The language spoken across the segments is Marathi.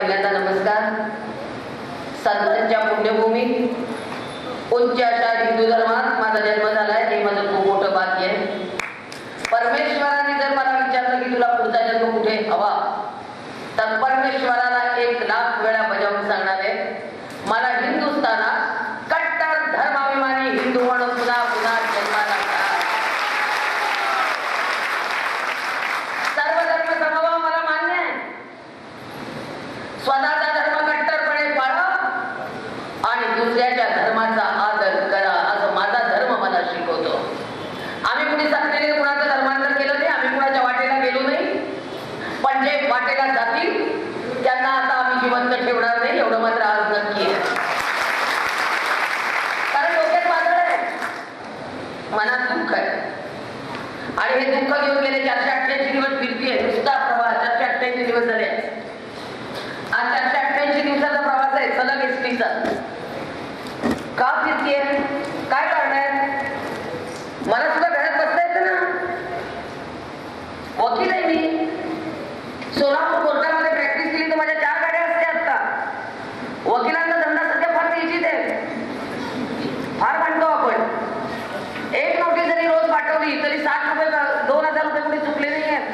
पहिल्यांदा नमस्कार. संतांच्या पुण्यभूमीत उच्च अशा हिंदू धर्मात माझा जन्म झालाय हे माझं खूप मोठं भाग्य आहे. परमेश्वराने जर मला विचारलं की तुला पुढचा जन्म कुठे हवा, तर परमेश्वराला 1,00,000 वेळा बजावून सांगणार आहे, मला हिंदुस्थानात कट्टर धर्माभिमानी हिंदू म्हणून पुन्हा पुन्हा जन्माला सर्व धर्म समभाव मला मान्य आहे. स्वतःचा धर्म कट्टरपणे पाळा आणि दुसऱ्याच्या धर्माचा आदर करा असं माझा धर्म मला शिकवतो. आम्ही कुणी सक्तीने कुणाचं धर्मांतर केलं नाही, आम्ही कुणाच्या वाटेला गेलो नाही, पण जे वाटेला जातील त्यांना आता आम्ही जिवंत ठेवणार नाही एवढं मात्र आज नक्की आहे. कारण डोक्यात वादळ आहे, मनात दुःख आहे आणि हे दुःख घेऊन गेले 488 दिवस फिरतीये. नुसता प्रवास 488 दिवस झाले. आज 488 दिवसाचा प्रवास आहे सलग एसटीचा. का फिरतीये, काय कारण आहे? मला सुद्धा घरात बसता येतं ना. वकील आहे मी. सोलापूर कोर्टामध्ये प्रॅक्टिस केली तर माझ्या 4 गाड्या असत्या आता. वकिलांचा धंदा सध्या फार तेजीत आहे. फार म्हणतो आपण, एक नोटीस जरी रोज पाठवली तरी 60 रुपये 2,000 रुपये कुठे चुकले नाही आहेत.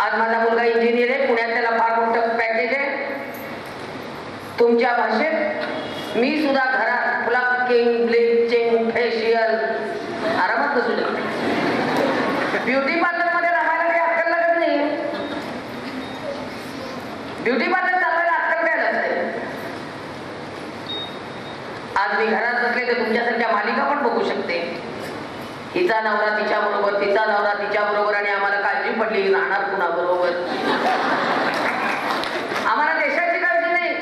आज माझा मुलगा इंजिनियर आहे, पुण्यात त्याला फार मोठं पॅकेज आहे. तुमच्या भाषेत मी सुद्धा घरात प्लकिंग, ब्लिचिंग, फेशियल आरामात बसू शकते. ब्युटी पार्लर मध्ये राहायला काही अक्कल लागत नाही. ब्युटी पार्लर चालवायला अक्कल काय लागते. आज मी घरात बसले तर तुमच्यासारख्या मालिका पण बघू शकते. हिचा नवरा तिच्या बरोबर, तिचा नवरा तिच्या बरोबर, आणि आम्हाला काळजी पडली राहणार कुणा बरोबर. आम्हाला देशाची काळजी नाही,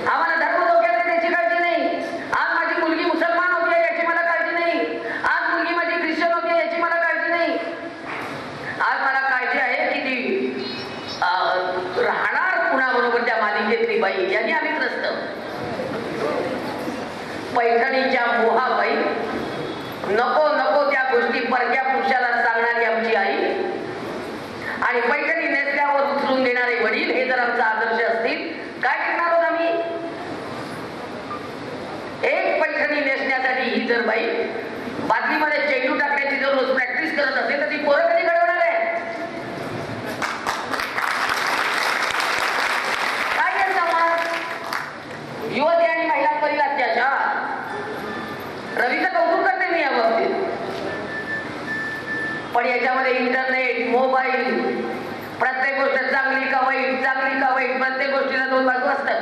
आम्हाला धर्म धोक्यात त्याची काळजी नाही. आज माझी मुलगी मुसलमान होती याची मला काळजी नाही. आज मुलगी माझी ख्रिश्चन होती याची मला काळजी नाही. आज मला काळजी आहे की ती राहणार कुणाबरोबर त्या मालिकेतली बाई, यांनी आम्ही त्रस्त. पैठणीच्या मोहाबाई, नको नको त्या गोष्टी परक्या पुरुषाला सांगणारी आमची आई, आणि पैठणी नेसल्यावर उचलून देणारे वडील, हे जर आमचा आदर्श असतील काय करणार आहोत आम्ही? एक पैठणी नेसण्यासाठी ही जर बाई बादलीमध्ये चेंडू टाकण्याची जर रोज प्रॅक्टिस करत असेल तर ती पोरं कधी घडवणार आहे? काय आहे समाज? युवती आणि महिलांवरील अत्याचार. रवीचं कौतुक करते मी या बाबतीत, पण याच्यामध्ये इंटरनेट, मोबाईल, प्रत्येक गोष्ट चांगली का वाईट, चांगली का वाईट, प्रत्येक गोष्टीला 2 बाजू असतात.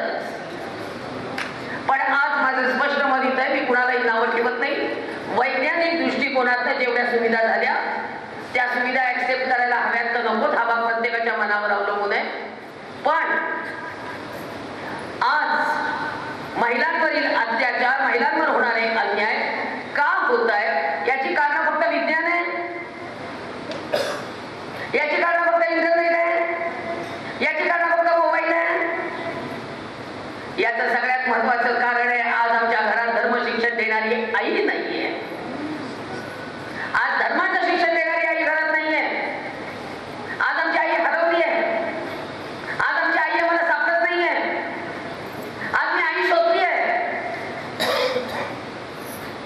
पण आज माझं स्पष्ट मत आहे, मी कुणालाही नावं ठेवत नाही. वैज्ञानिक दृष्टिकोनातून जेवढ्या सुविधा झाल्या त्या सुविधा ऍक्सेप्ट करायला हव्यात तर नकोत, हा भाग प्रत्येकाच्या मनावर अवलंबून आहे. पण आज महिलांवरील अत्याचार, महिलांवर होणारे अन्याय का होत आहे याची कारण फक्त विज्ञान आहे, याची कारण फक्त इंटरनेट आहे, याची कारण फक्त मोबाईल आहे. याचं सगळ्यात महत्वाचं कारण आहे आज आमच्या घरात धर्म शिक्षण देणारी आई नाहीये. आज धर्माचं शिक्षण देणारी आई घरात नाहीये. आज आमची आई हरवली आहे. आज आमची आई आम्हाला सापडत नाहीये. आज मी आई शोधली आहे.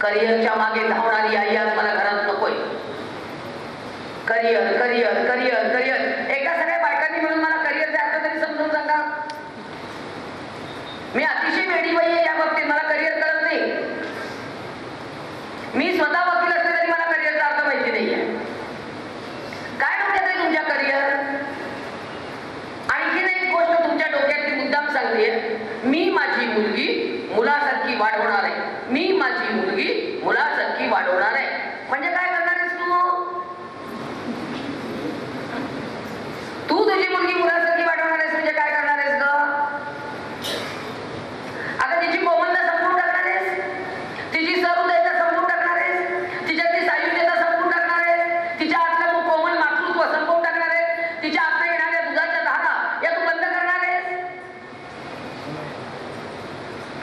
करिअरच्या मागे धावणारी आई आज मला घरात नकोय. करिअर करिअर करिअर करिअर, एका सगळ्या बायकांनी मिळून मला करिअरचे अर्थ तरी समजून सांगा. मी अतिशय वेडी बाई आहे या बाबतीत, मला करिअर कळत नाही. मी स्वतः वकील असले तरी मला करिअरचा अर्थ माहिती नाहीये. काय डोक्यात आहे तुमच्या करिअर? आणखीन एक गोष्ट तुमच्या डोक्यातली मुद्दाम सांगते, मी माझी मुलगी मुलासारखी वाढवणार आहे. मी माझी मुलगी मुलासारखी वाढवणार आहे म्हणजे काय करणार आहेस तू? तुझी मुलगी मुलासारखी वाढवणार आहेस म्हणजे काय करणार आहेस ग? आता तिची कोमलता संपून टाकणार आहेस, तिची सहृदयता संपून टाकणार आहेस, तिच्यातली सायुज्यता संपून टाकणार आहेस, तिच्या आतलं कोमल मातृत्व संपवून टाकणार आहेस, तिच्या आतल्या येणाऱ्या दुधाच्या धारा या तू बंद करणार आहेस.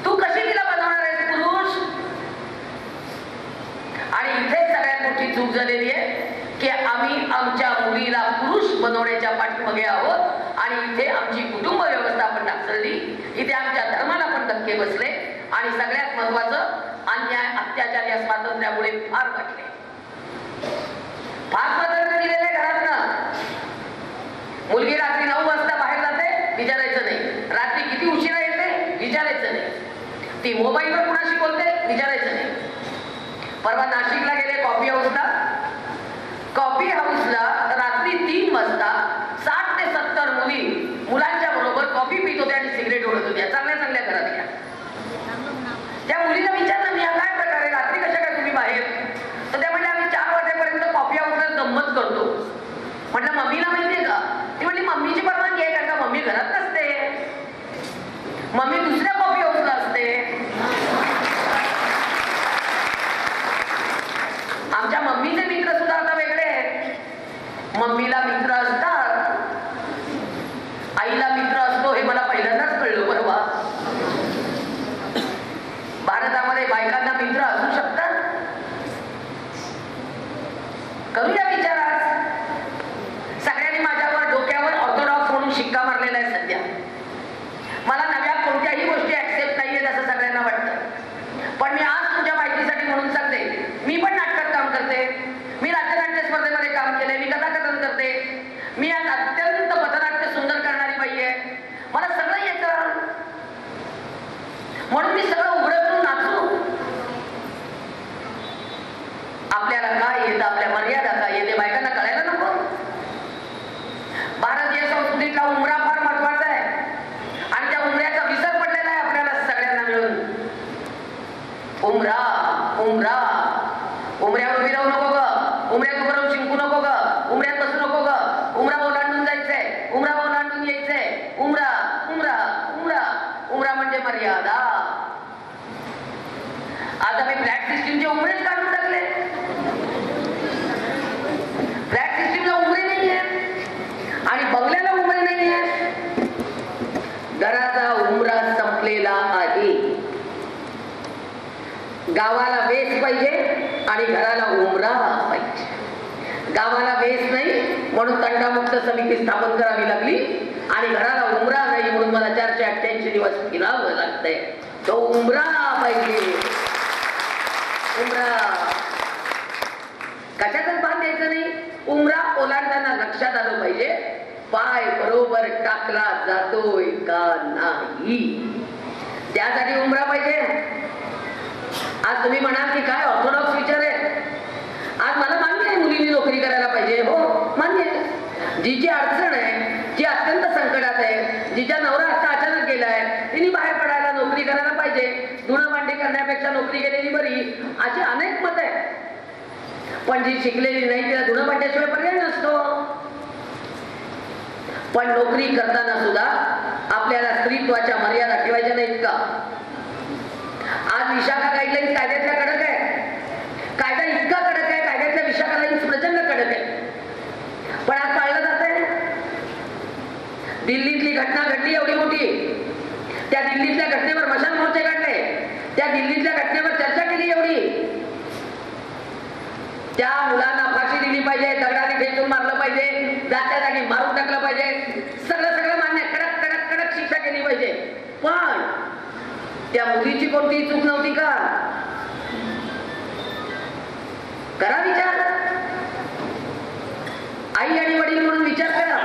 तू कशी तिला बनवणार आहेस? आमची कुटुंब व्यवस्था पण ढासळली, इथे आमच्या धर्माला पण धक्के बसले आणि सगळ्यात महत्वाचं अन्याय अत्याचार या स्वातंत्र्यामुळे फार वाटले. फार स्वातंत्र्य दिलेलं आहे घरातनं. मुलगी रात्री 9 वाजता बाहेर जाते, विचारायचं नाही. रात्री किती उशिरा येते, विचारायचं नाही. ती मोबाईलवर कुणाशी बोलते, विचारायचं नाही. परवा नाशिकला गेले कॉफी हाऊसला. कॉफी हाऊसला रात्री 3 वाजता 60 ते 70 मुलांच्या बरोबर कॉफी पित होत्या आणि सिगरेट ओढत होत्या, चांगल्या चांगल्या घरातल्या. त्या मुलीला विचारलं, मी काय प्रकारे रात्री कशा काय तुम्ही बाहेर? तर त्या म्हणल्या, आम्ही 4 वाजेपर्यंत कॉफी हाऊसला गंमत करतो. म्हटलं मम्मीला माहितीये का? ती म्हणली मम्मीची परवानगी आहे, कारण का मम्मी घरात नसते, मम्मी दुसऱ्या कॉफी हाऊसला असते. आमच्या मम्मीचे मित्र सुद्धा आता वेगळे आहेत. मम्मीला मित्र असतात, आईला मित्र असतो, हे मला पहिल्यांदाच कळलं परवा. भारतामध्ये बायकांना मित्र असू शकतात. करूया विचार. सगळ्यांनी माझ्यावर डोक्यावर ऑर्थोडॉक्स म्हणून शिक्का मारलेला आहे सध्या. मला नव्या कोणत्याही गोष्टी ऍक्सेप्ट नाहीयेत असं सगळ्यांना वाटतं. पण मी आज तुमच्या माहितीसाठी म्हणून सांगते, मी पण नाटकात काम करते, मी राज्यनाट्य स्पर्धेमध्ये काम केले, मी कथाकथन करते, मी आज अत्यंत पथनाट्य सुंदर करणारी बाई आहे. मला सगळं येतं, म्हणून मी सगळं उघडं करून नाचू. आपल्याला काय येतं, आपल्या मर्यादा काय येते, बायकांना कळायला नको. भारतीय संस्कृतीतला उमरा फार महत्वाचा आहे आणि त्या उमऱ्याचा विसर पडलेला आहे आपल्याला सगळ्यांना मिळून. उमरा उमरा, उमऱ्यावर उभी राहू नको ग, उमऱ्यात उभं राहून शिंकू नको ग, उमऱ्यात बसू नको ग, उमरा ओलांडून जायचंय, उमरा ओलांडून यायचंय. उमरा उमरा उमरा, उमरा म्हणजे मर्यादा. आज आम्ही फ्लॅट सिस्टीमचे उमरेच काढून टाकले. फ्लॅट सिस्टीमला उमरे नाहीये आणि बंगल्याला उमरे नाहीये. घराचा उमरा संपलेला आहे. गावाला वेस पाहिजे आणि घराला उमरा पाहिजे. गावाला वेस नाही म्हणून तंटामुक्त समिती स्थापन करावी लागली आणि घराला उमरा नाही म्हणून मला 488 दिवस फिरावं लागतंय. तो उमरा पाहिजे. उमरा कशातच भान द्यायचं नाही. उमरा ओलांडताना लक्षात आलं पाहिजे, पाय बरोबर टाकला जातोय का नाही, त्यासाठी उमरा पाहिजे. आज तुम्ही म्हणाल की काय ऑर्थोडॉक्स विचार आहे. आज मला मान्य आहे मुलींनी नोकरी करायला पाहिजे, हो मान्य आहे. जिची अडचण आहे, जी अत्यंत संकटात आहे, जिच्या नवरा आता अचानक गेलाय, तिने बाहेर पडायला नोकरी करायला पाहिजे. धुणं भांडी करण्यापेक्षा नोकरी केलेली बरी, अशी अनेक मत आहे. पण जी शिकलेली नाही तिला धुणं भांड्याशिवाय पर्याय नसतो. पण नोकरी करताना सुद्धा आपल्याला स्त्रीत्वाच्या मर्यादा ठेवायच्या नाहीत का? आज विशाखा गाईडलाईन्स कायद्यातल्या कडक आहे. कायदा इतका कडक आहे, कायद्यातल्या विशाखा लाईन्स प्रचंड कडक आहे. पण आज पाळलं जात आहे. दिल्लीतली घटना घडली एवढी मोठी, त्या दिल्लीतल्या घटनेवर मशाल मोर्चे काढले, त्या दिल्लीतल्या घटनेवर चर्चा केली एवढी. त्या मुलांना फाशी दिली पाहिजे, दगडाने ठेचून मारलं पाहिजे, जात्या जागी मारून टाकलं पाहिजे, सगळं सगळं मान्य, कडक कडक कडक शिक्षा केली पाहिजे. पण त्या मुलीची कोणतीही चूक नव्हती का? करा विचार. आई आणि वडील म्हणून विचार करा.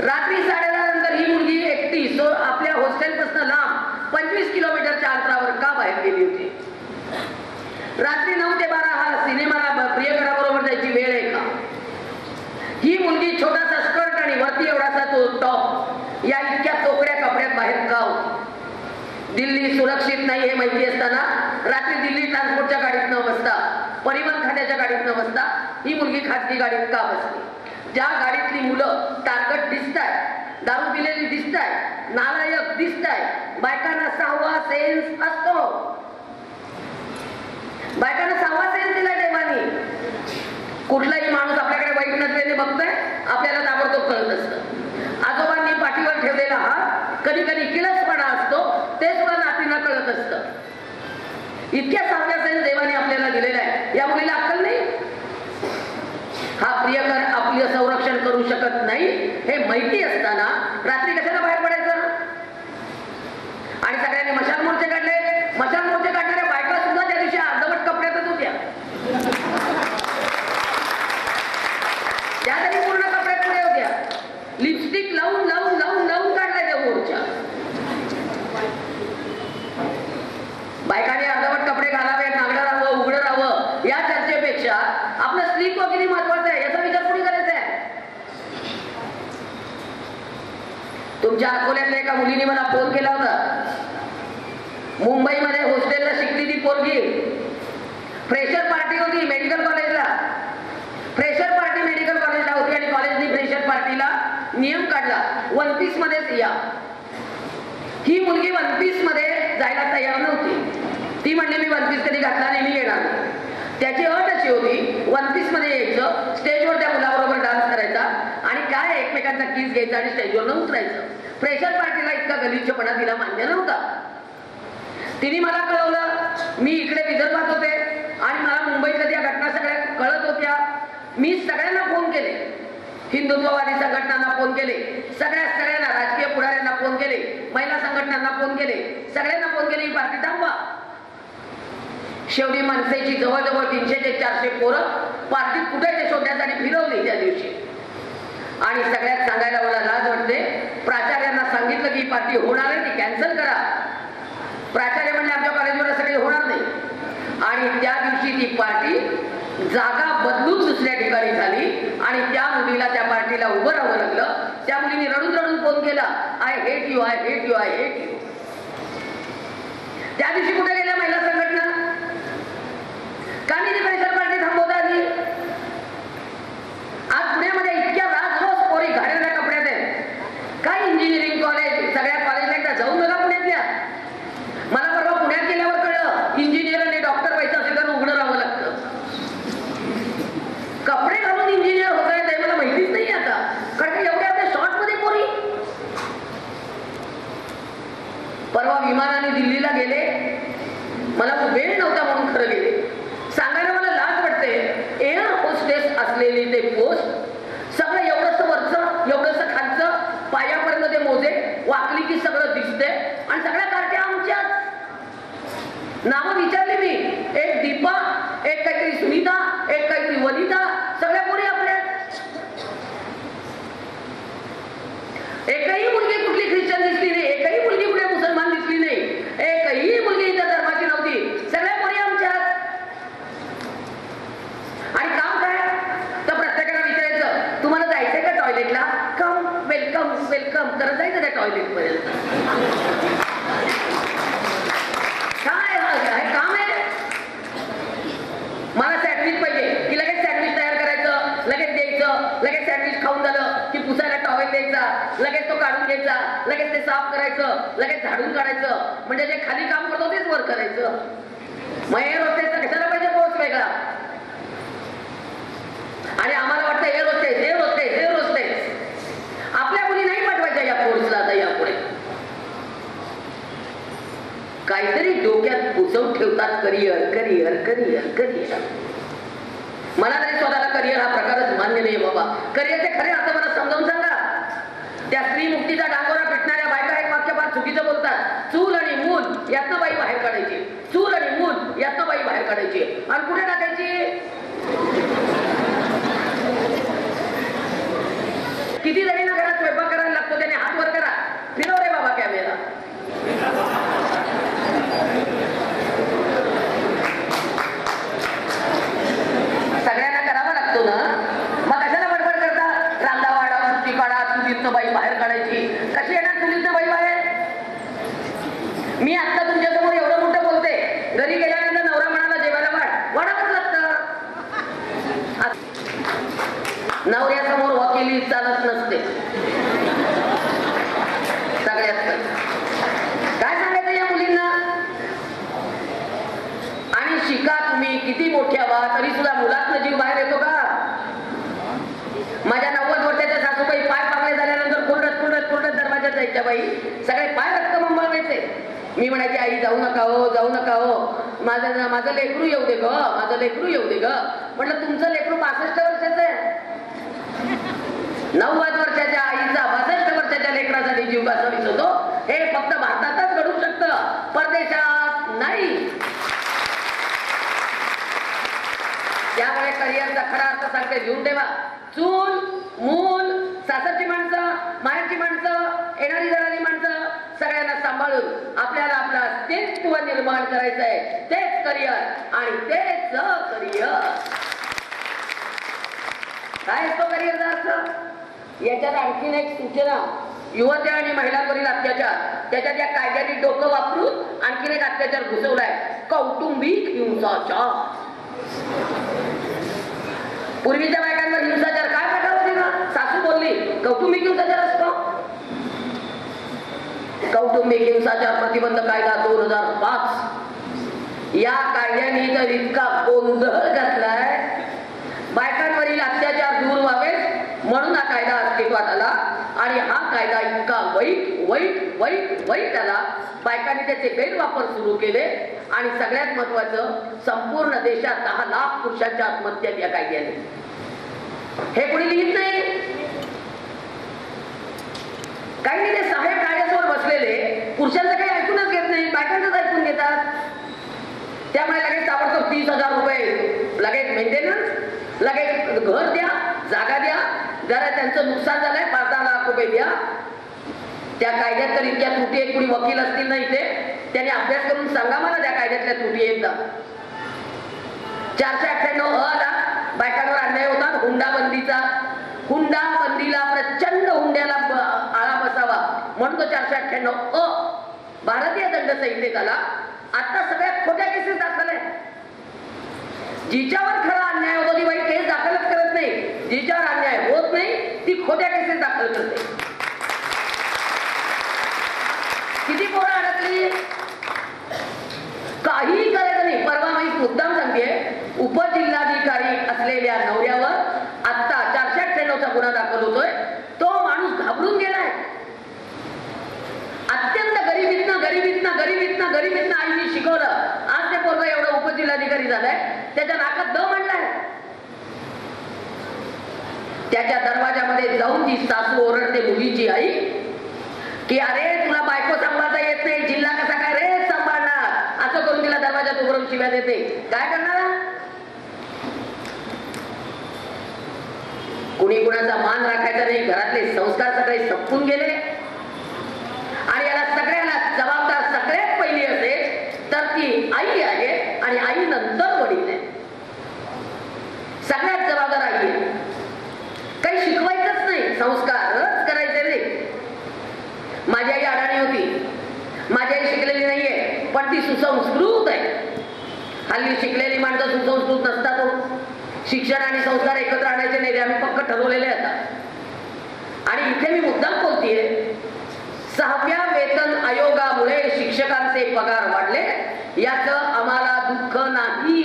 रात्री 10:30 नंतर ही मुलगी एकटी आपल्या हॉस्टेलपासून लांब 25 किलोमीटरच्या अंतरावर का बाहेर गेली होती? रात्री 9 ते 12 हा सिनेमाला प्रियकराबरोबर जायची वेळ आहे का? ही मुलगी छोटासा स्कर्ट आणि वरती एवढासा तो टॉप या इतक्या तोकड्या कपड्यात बाहेर का होती? दिल्ली सुरक्षित नाही हे माहिती असताना रात्री दिल्ली ट्रान्सपोर्टच्या गाडीत न बसता, परिवहन खात्याच्या गाडीत न बसता ही मुलगी खासगी गाडीत का बसली? ज्या गाडीतली मुलं ताकद दिसतायत, दारू पिलेली दिसतायत, नालायक दिसतायत, बायकांना 6वा सेन्स असतो. बायकांना 6वा सेन्स दिला देवानी. कुठलाही माणूस आपल्याकडे वाईट नजरेने बघतोय, आपल्याला ताबडतोब कळत असतं. आजोबांनी पाठीवर ठेवलेला हात कधी कधी किळसपणा असतो, ते सुद्धा नातींना कळत असतं. इतक्या 6व्या सेन्स देवाने आपल्याला दिलेला आहे. या मुलीला अक्कल नाही. हा प्रियकर आपले संरक्षण करू शकत नाही हे माहिती असताना रात्री कशाला तुमच्या अकोल्यातल्या एका मुलीने मला फोन केला होता. मुंबईमध्ये हॉस्टेलला शिकली ती पोरगी. फ्रेशर पार्टी होती मेडिकल कॉलेजला. फ्रेशर पार्टी मेडिकल कॉलेजला होती आणि कॉलेजने फ्रेशर पार्टीला नियम काढला 1 पीस मध्येच या. ही मुलगी 1 पीस मध्ये जायला तयार नव्हती. ती म्हणली मी 1 पीस कधी घातला नाही, मी येणार नाही. त्याची अट अशी होती 1 पीस मध्ये यायचं, स्टेजवर त्या मुलाबरोबर डान्स करायचा आणि काय एकमेकांना किस घ्यायचा आणि स्टेजवर उतरायचं. फ्रेशर पार्टीला इतका गलिच्छपणा तिला मान्य नव्हता. तिने मला कळवलं. मी इकडे विदर्भात होते आणि मला मुंबईतल्या त्या घटना सगळ्या कळत होत्या. मी सगळ्यांना फोन केले, हिंदुत्ववादी संघटनांना फोन केले, सगळ्यांना राजकीय पुढाऱ्यांना फोन केले, महिला संघटनांना फोन केले, सगळ्यांना फोन केले ही पार्टी थांबवा. शेवटी मनसेची जवळजवळ 300 ते 400 पोरं पार्टीत कुठे ते शोधण्यासाठी फिरवली त्या दिवशी. आणि सगळ्यात सांगायला मला लाज वाटते, प्राचार्यांना सांगितलं की ही पार्टी होणार आहे, ती कॅन्सल करा. प्राचार्य म्हणले आमच्या कॉलेजवर असं काही होणार नाही. आणि त्या दिवशी ती पार्टी जागा बदलून दुसऱ्या ठिकाणी झाली आणि त्या मुलीला त्या पार्टीला उभं राहावं लागलं. त्या मुलीने रडून रडून फोन केला, I hate you, I hate you, I hate you. त्या दिवशी कुठे गेल्या महिला संघटना? का मी ती फ्रेशर पार्टी थांबवता आली? आज पुण्यामध्ये इतक्या राजरोस पोरी घाणेरड्या कपड्यात आहेत. काय इंजिनिअरिंग कॉलेज, सगळ्या कॉलेजला एकदा जाऊन बघा पुण्यातल्या. मला परवा पुण्यात गेल्यावर कळलं इंजिनियर आणि डॉक्टर व्हायचं असेल तर उघडं राहावं लागतं. कपडे घालून इंजिनियर होत आहे मला माहितीच नाही आता. कारण एवढ्या शॉर्ट मध्ये पोरी. परवा विमानाने दिल्लीला गेले, मला वेळ नव्हता म्हणून खरं गेले. सांगायला मला लाज वाटते. एअर होस्टेस असलेली ते पोस्ट सगळं एवढंसं वरचं एवढंसं खालचं पायापर्यंत ते मोजे वाकली की सगळं दिसते आणि सगळ्या कार्ट्या आमच्याच. नावं विचारली मी, एक दीपा, एक काहीतरी सुनीता, एक काहीतरी वनिता, सगळ्या पोरी आपल्या. एकही मुलगी कुठली ख्रिश्चन दिसली नाही, एकही मुलगी कुठे मुसलमान दिसली नाही, एकही मुलगी इतर धर्माची नव्हती, सगळ्या पोरी आमच्यात. आणि काम काय तर प्रत्येकाला विचारायचं तुम्हाला जायचंय का टॉयलेटला? कम, वेलकम वेलकम करत जायचं त्या टॉयलेट पर्यंत. काय काम आहे? मला सँडविच पाहिजे की लगेच सँडविच तयार करायचं, लगेच द्यायचं, लगेच सँडविच खाऊन झालं की पुसायला टॉवेल द्यायचा, लगेच तो काढून घ्यायचा, लगेच ते साफ करायचं, लगेच झाडून काढायचं. म्हणजे जे खाली काम करतो तेच वर करायचं. मग एअर होस्टेसचा कशाला पाहिजे कोर्स वेगळा? आणि आम्हाला वाटतं air hostess, air hostess, air hostess. आपल्या मुली नाही पाठवायच्या या कोर्सला आता यापुढे. काहीतरी डोक्यात पुसवून ठेवतात करिअर करिअर करिअर करिअर. मला तरी स्वतःला करिअर हा प्रकारच मान्य नाही बाबा. करिअरचे खरे अर्थ मला समजावून सांगा. त्या स्त्री मुक्तीचा डांगोरा पिटणाऱ्या बायका एक वाक्य फार चुकीचं बोलतात. चूल आणि मूल यातनं बाई बाहेर काढायची, चूल आणि मूल यातनं बाई बाहेर काढायची आणि कुठे टाकायची? किती जणींना घरात स्वयंपाक करायला लागतो त्याने हात वर करा, फिरव रे बाबा कॅमेरा. सगळ्यांना करावा लागतो ना, मग कशाला बडबड करता? रांधा वाढा, सुट्टी काढा, चुलीतनं बाई बाहेर काढायची. कशी येणार चुलीतनं बाई बाहेर? मी आता तुमच्यासमोर एवढं मोठं बोलते, घरी गेल्यानंतर नवरा म्हणाला जेवायला वाढावंच लागतं. नवऱ्यासमोर वकिली चालत नसते. सगळ्यात काय सांगायचं या मुलींना? आणि शिका तुम्ही किती मोठ्या व्हा तरी सुद्धा मुलातनं जीव बाहेर येतो का? माझ्या 90 वर्षाच्या सासूबाई पाय पाकळे झाल्यानंतर कुरडत कुरडत कुरडत दरवाजात जायच्या बाई. सगळे पाय रक्त मंबळवायचे. मी म्हणायची आई जाऊ नका हो, जाऊ नका हो, माझं लेकरू येऊ दे ग, माझं लेकरू येऊ दे ग. म्हटलं तुमचं लेकरू 65 वर्षाचं आहे. 90 वर्षाच्या आईचा 62 वर्षाच्या लेकरासाठी जीव वाचवीत होतो. हे फक्त भारतातच घडू शकतं, परदेशात नाही. त्यामुळे करिअरचा खरा अर्थ सांगते, लिहून ठेवा. चूल, मूल, सासरची माणसं, माहेरची माणसं, येणारी जाणारी माणसं सगळ्यांना सांभाळून आपल्याला आपलं अस्तित्व निर्माण करायचं आहे. तेच करिअर आणि तेच करिअर. काय असतो करिअरचा अर्थ? याच्यात आणखीन एक सूचना युवती आणि महिलांवरील अत्याचार, त्याच्यात या कायद्याने डोकं वापरून आणखीन एक अत्याचार घुसवलाय, कौटुंबिक हिंसाचार. पूर्वीच्या बायकांवर हिंसाचार काय प्रकार होते ना? सासू बोलली कौटुंबिक हिंसाचार असतो. कौटुंबिक हिंसाचार प्रतिबंध कायदा 2005 या कायद्याने तर इतका गोंधळ घातलाय. बायकांवरील अत्याचार दूर व्हावेत म्हणून हा कायदा अस्तित्वात आला आणि हा कायदा इतका वाईट आला. बायकांनी त्याचे गैरवापर सुरू केले आणि सगळ्यात महत्वाचं संपूर्ण देशात 10 लाख पुरुषांच्या आत्महत्या या कायद्याने. हे कोणी लिहित नाही. काही नाही, ते साहेब कायद्यासमोर बसलेले पुरुषांचं काही ऐकूनच घेत नाही, बायकांचंच ऐकून घेतात. त्यामुळे लगेच ताबडतोब 30,000 रुपये लगेच मेंटेनन्स, लगेच घर द्या, जागा द्या, जरा त्यांचं नुकसान झालंय 5-10 लाख रुपये द्या. त्या कायद्यात तर इतक्या त्रुटी आहेत, कुणी वकील असतील ना इथे, त्याने अभ्यास करून सांगा मला त्या कायद्यातल्या त्रुटी एकदा. 498 आला, बायकांवर अन्याय होता हुंडाबंदीचा. हुंडाबंदीला प्रचंड हुंड्याला आळा बसावा म्हणून तो 498 भारतीय दंड संहितेत आला. आता सगळ्यात खोट्या केसेस दाखल आहे. जिच्यावर खरा अन्याय होतो ती बाई केस दाखलच करत नाही, जिच्यावर अन्याय होत नाही ती खोट्या केसेस दाखल करते. किती पोरं अडकली, काही करायचं नाही. परवा मी मुद्दाम सांगते, उपजिल्हाधिकारी असलेल्या नवऱ्यावर आता 498चा गुन्हा दाखल होतोय. तो माणूस घाबरून गेलाय. अत्यंत गरिबीतनं आईने शिकवलं. आज ते पोरग एवढं उपजिल्हाधिकारी झालाय, त्याच्या नाकात दम आणलाय. त्याच्या दरवाजामध्ये जाऊन ती सासू ओरडते मुलीची आई की अरे तुला बायको सांभाळता येत नाही, जिल्हा कसा काय रे सांभाळणार, असं करून तिला दरवाजात उभं शिव्या देते. काय करणार? कुणी कुणाचा मान राखायचा नाही, घरातले संस्कार सगळे संपून गेले. आणि याला सगळ्याला जबाबदार सगळ्यात पहिली असेल तर ती आई आहे आणि आई नंतर वडील आहे. सगळ्यात जबाबदार आई आहे. काही शिकवायचंच नाही, संस्कारच करायचे नाही. माझी आई अडाणी होती, माझी आई शिकलेली नाहीये पण ती सुसंस्कृत आहे. हल्ली शिकलेली माणसं सुसंस्कृत नसतात. शिक्षण आणि संस्कार एकत्र आणायचे नाही, आम्ही पक्क ठरवलेले आता. आणि इथे मी मुद्दाम बोलतीये, 6व्या वेतन आयोगामुळे शिक्षकांचे पगार वाढले याचं आम्हाला दुःख नाही,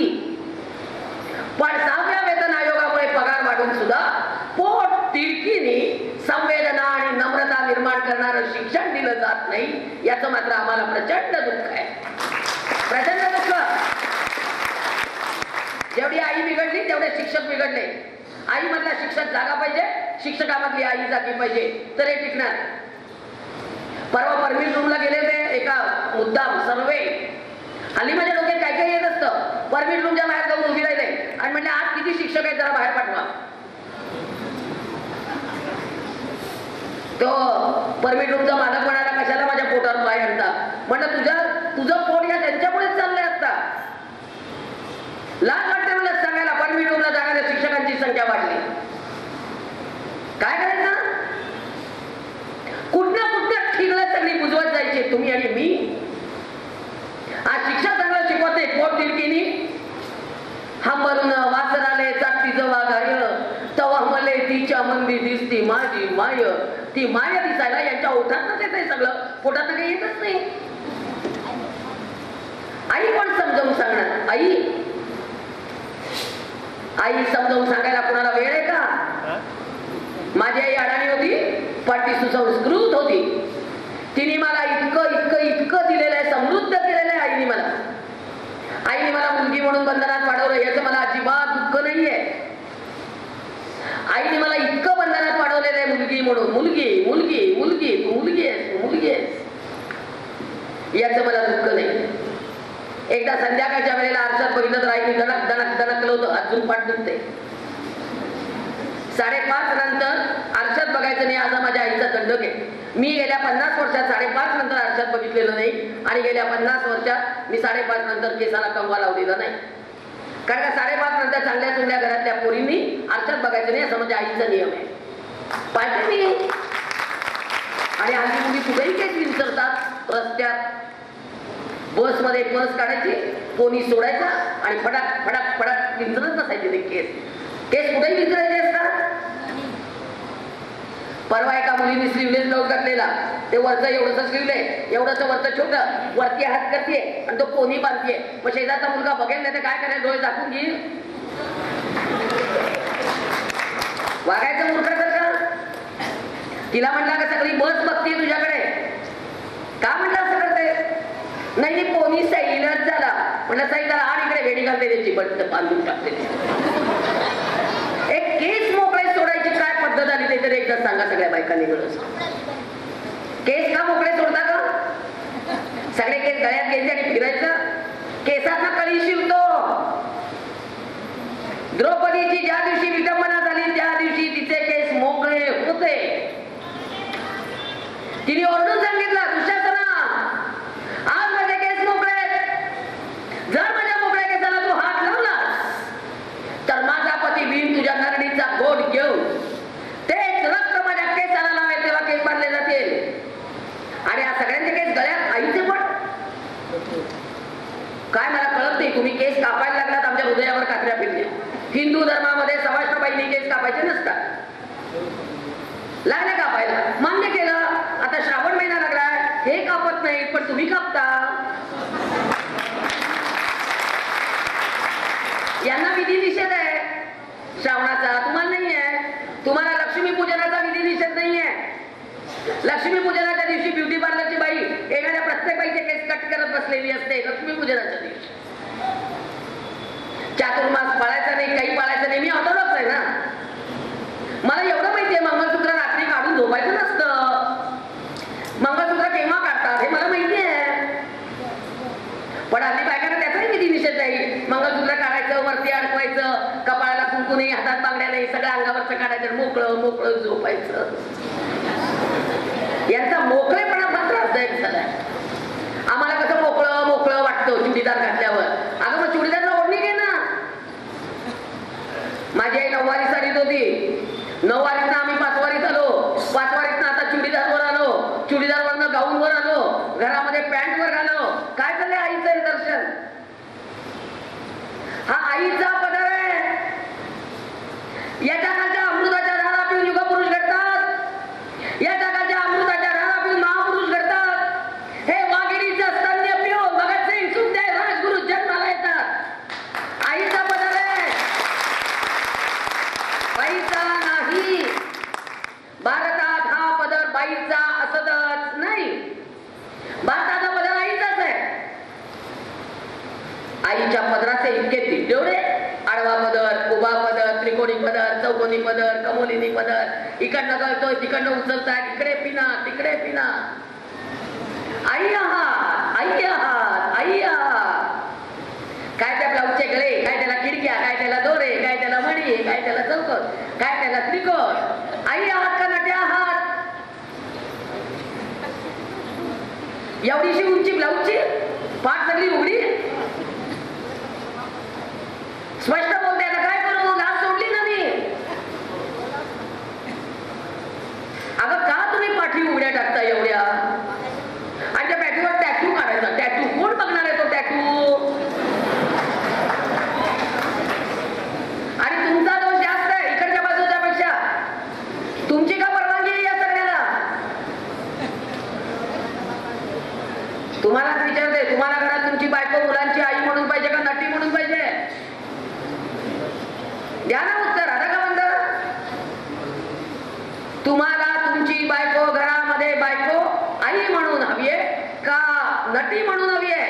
पण 6व्या वेतन आयोगामुळे पगार वाढून सुद्धा पोट तिडकीने संवेदना आणि नम्रता निर्माण करणारं शिक्षण दिलं जात नाही याचं मात्र आम्हाला प्रचंड दुःख आहे. प्रचंड दुःख. जेवढी आई बिघडली तेवढे शिक्षक बिघडले. आई मधला शिक्षक जागा पाहिजे, शिक्षकामधली आई जागी पाहिजे तर हे टिकणार. परवा परमिट रूमला गेले होते, एका मुद्दाम सर्वे. हल्ली माझ्या डोक्यात काय काय येत असतं. परमिट रूमच्या बाहेर जाऊन उभी राहिले आणि म्हणले आज किती शिक्षक आहेत जरा बाहेर पाठवा. तो परमिट रूमचा मालक म्हणाला कशाला माझ्या पोटावर पाय आणता. म्हणलं तुझं पोट या त्यांच्यामुळेच चाललंय आता. लाज वाटते मला सांगायला, परमिट रूमला जाणाऱ्या शिक्षकांची संख्या वाढली. काय करायचं? कुठनं ठिकलं सगळी बुजवत जायची तुम्ही आणि मी. आज शिक्षक चांगलं शिकवत नाही, पोट तिडकीनी हंबरून वासराले चाकतीचं वाघाय तवा मले तिच्या मंदी दिसती माझी माय. ती माय दिसायला यांच्या ओठातच येते सगळं, पोटात काही येतच नाही. आई कोण समजावून सांगणार? आई समजावून सांगायला कोणाला वेळ आहे का? माझी आई अडाणी होती पण ती सुसंस्कृत होती. तिने मला इतकं दिलेलं आहे, समृद्ध केलेलं आहे आईने मला. आईने मला मुलगी म्हणून बंधनात वाढवलं याचं मला अजिबात दुःख नाहीये. आईने मला इतकं बंधनात वाढवलेलं आहे मुलगी म्हणून. मुलगी आहेस याचं मला दुःख नाही. एकदा संध्याकाळच्या वेळेला आरशात बघितलं तर आईने दणकलं होतं, अजून पाठ दुखते. 5:30 नंतर आरशात बघायचं नाही असा माझ्या आईचा दंडक आहे. मी गेल्या 50 वर्षात 5:30 नंतर आरशात बघितलेलं नाही आणि गेल्या 50 वर्षात मी 5:30 नंतर केसाला कंगवा लावलेला नाही. कारण का 5:30 नंतर चांगल्या चुंगल्या घरातल्या पोरींनी आरशात बघायचं नाही असं माझ्या आईचा नियम आहे. पाहिजे मी आणि हल्ली मुली कुठेही केस विसरतात. रस्त्यात बसमध्ये पर्स काढायची, कोणी सोडायचा आणि फटाक फटाक फटाक विसरत नसायचे ते केस. केस कुठेही विसरायचे असतात. परवा एका मुलीने स्लीवलेस ब्लाऊज घातलेला, ते वरचं एवढंच स्लीवलंय, एवढंच वरचं छोटं, वरती हात करते आणि तो कोणी बांधते. मग शेजारचा मुलगा बघेल नाही तर काय करायचं, डोळे झाकून घेईल. वागायचं मूर्खासारखं. तिला म्हटलं का सगळी बस बघतीये तुझ्याकडे, का म्हटलं असं करते. नाही कोणी सैलच झाला. म्हटलं सैल झाला आणि इकडे वेडी घालते त्याची बट्ट बांधून टाकते. एक केस मोकळे सोडायची काय पद्धत आली ते तर एकदा सांगा सगळ्या बायकांनी मिळून. केस का मोकळे सोडता का? सगळे केस गळ्यात घ्यायचे आणि फिरायचं. केसांना कळी शिवतो. द्रौपदीची ज्या दिवशी विडंबना झाली त्या दिवशी तिचे केस मोकळे होते. तिने ओरडून सांगितलं, दुशासना आज माझे केस मोकळे. जर माझ्या मोकळ्या केसाला तू हात लावलास तर माझा पती भीम तुझ्या नरडीचा गोड घेऊन तेच रक्त माझ्या केसाला लावेल तेव्हा केस बांधले जातील. आणि या सगळ्यांचे केस गळ्यात आईचे पण काय मला कळत नाही. तुम्ही केस कापायला लागलात, आमच्या हृदयावर कात्र्या फिरल्या. हिंदू धर्मामध्ये सवाष्णबाईंनी केस कापायचे नसतात. लागले कापायला, मान्य केलं. आता श्रावण महिना लागलाय, हे कापत नाही पण तुम्ही कापता. यांना विधी निषेध आहे श्रावणाचा, तुम्हाला नाही आहे. तुम्हाला लक्ष्मी पूजनाचा विधी निषेध नाही आहे. लक्ष्मी पूजनाच्या दिवशी ब्युटी पार्लरची बाई येणाऱ्या प्रत्येक बाईचे केस कट करत बसलेली असते. लक्ष्मी पूजनाच्या दिवशी चातुर्मास पाळायचा नाही, काही पाळायचं नाही. मी ऑर्थोडॉक्स आहे ना, मला एवढं माहितीये मंगळसूत्र रात्री काढून झोपायचं नसतं. मंगळसूत्र केव्हा काढतात हे मला माहिती आहे. पण हल्ली बायकांना त्याचाही विधी निषेध नाही. मंगळसूत्र काढायचं, वरती अडकवायचं, कपाळाला कुंकू नाही, हातात बांगड्या नाही, सगळं अंगावरचं काढायचं, मोकळं मोकळं झोपायचं. यांचा मोकळेपणा फार त्रासदायक झालाय. आम्हाला कसं मोकळं मोकळं वाटतं चुडीदार घातल्यावर. अगं मग चुडीदारला ओढणी घे ना. माझी आई 9 वारी साडीत होती. 9 वारीतनं आम्ही 5 वारीत आलो. 5 वारीतनं आता चुडीदारवर आलो. चुडीदारवरनं गाऊनवर आलो. घरामध्ये पॅन्टवर आलो. काय चाललंय आईचं हे दर्शन. हा आईचा पदर आहे. याच्या खालच्या अमृताच्या धारा पिऊन युगपुरुष घडतात. याच्या खालच्या अमृताच्या धारा पिऊन महापुरुष घडतात. हे वाघिणीचं स्तन्य पिऊन भगतसिंग, सुखदेव, राजगुरू जन्माला येतात. आईचा पदर आहे, बाईचा नाही. भारतात हा पदर बाईचा असतच नाही. भारताचा पदर आईचाच आहे. आईच्या पदराचे इतके तिजोरे, आडवा पदर, उभा पदर, त्रिकोणी पदर, चौकोनी पदर, कमोलिनी पदर, इकडनं गळतोय तिकडनं उचलतात, इकडे पिना तिकडे पिना. आई आहात, आई आहात, आई आहात. काय त्या ब्लाऊजचे गळे, काय त्याला खिडक्या, काय त्याला दोरे, काय त्याला मणी, काय त्याला चौकोन, काय त्याला त्रिकोण. आई आहात का नट्या आहात. एवढीशी उंची ब्लाऊजची, पाठ सगळी उघडी. स्पष्ट बोलते. आता काय करू, लाज सोडली ना मी. अगं का तुम्ही पाठी उघड्या टाकता एवढ्या. आणि त्या पॅटूवर टॅटू काढायचा. टॅटू कोण बघणार आहे तो टॅटू. आणि तुमचा दोष जास्त आहे इकडच्या बाजूच्या पेक्षा. तुमची का परवानगी आहे या सगळ्याला. तुम्हालाच विचारते, तुम्हाला घरात तुमची बायको मुलांची आई म्हणून पाहिजे का नटी म्हणून पाहिजे. द्या ना उत्तर. आता का म्हणता. तुम्हाला तुमची बायको घरामध्ये बायको आई म्हणून हवी आहे का नटी म्हणून हवी आहे.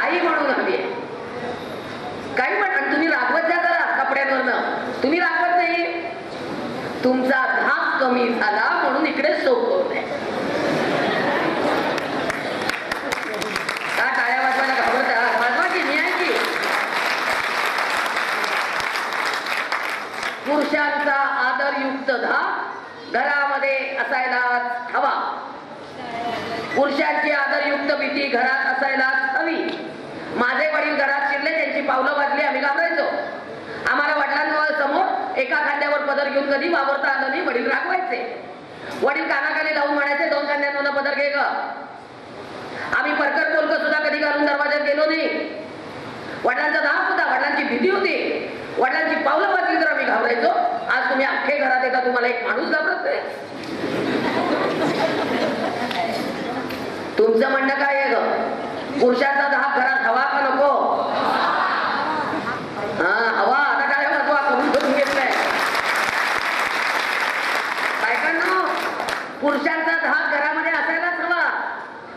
आई म्हणून हवी आहे. काही पण तुम्ही रागवत जा जरा कपड्यांवरनं. तुम्ही रागवत नाही. तुमचा धाक कमी झाला म्हणून इकडे सोपवलंय. का टाळ्या वाजवायला घाबरता. वाजवा की मी आहे की. पुरुषांचा आदरयुक्त धाक घरामध्ये असायलाच हवा. पुरुषांची आदरयुक्त भीती घरात असायलाच हवी. माझे वडील घरात शिरले, त्यांची पावलं वाजली, आम्ही घाबरायचो. आम्हाला वडिलांवर समोर एका खांद्यावर पदर घेऊन कधी वावरता आलं नाही. वडील रागवायचे. वडील कानाखाली लावून म्हणायचे 2 कन्यांना पदर घे ग. आम्ही परकर पोलक सुद्धा कधी घालून दरवाज्यात गेलो नाही. वडिलांचा धाक होता, वडिलांची भीती होती, वडिलांची पावलं वाचली तर आम्ही घाबरायचो. आज तुम्ही अख्खे घरात येता, तुम्हाला एक माणूस घाबरत नाही. तुमचं म्हणणं काय आहे ग? पुरुषांचा धाक घरात हवा का नको? हा हवा. आता काय महत्वा करून करून घेतलंय बायकांनो. पुरुषांचा धाक घरामध्ये असायलाच हवा.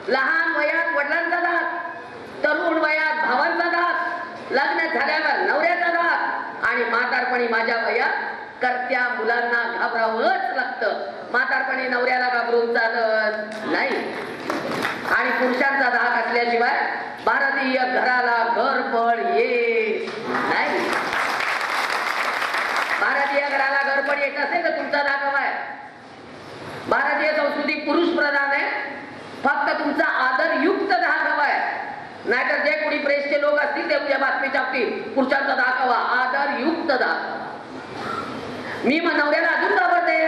लहान वयात वडिलांचा धाक, तरुण वयात भावांचा धाक, लग्न झाल्यावर नवऱ्याचा धाक आणि म्हातारपणी माझ्या वयात करत्या मुलांना घाबरावंच लागतं. म्हातारपणी नवऱ्याला घाबरून चालत नाही. आणि पुरुषांचा धाक असल्याशिवाय भारतीय घराला घरपड येत नाही. भारतीय घराला घरपड येत असेल तर तुमचा धाक हवाय. भारतीय संस्कृती पुरुष प्रधान आहे. फक्त तुमचा आदरयुक्त धाक हवाय. नाहीतर जे कोणी प्रेसचे लोक असतील ते उद्या बातमी छापतील पुरुषांचा धाक हवा, आदरयुक्त धाक. मी नवऱ्याला अजून घाबरते.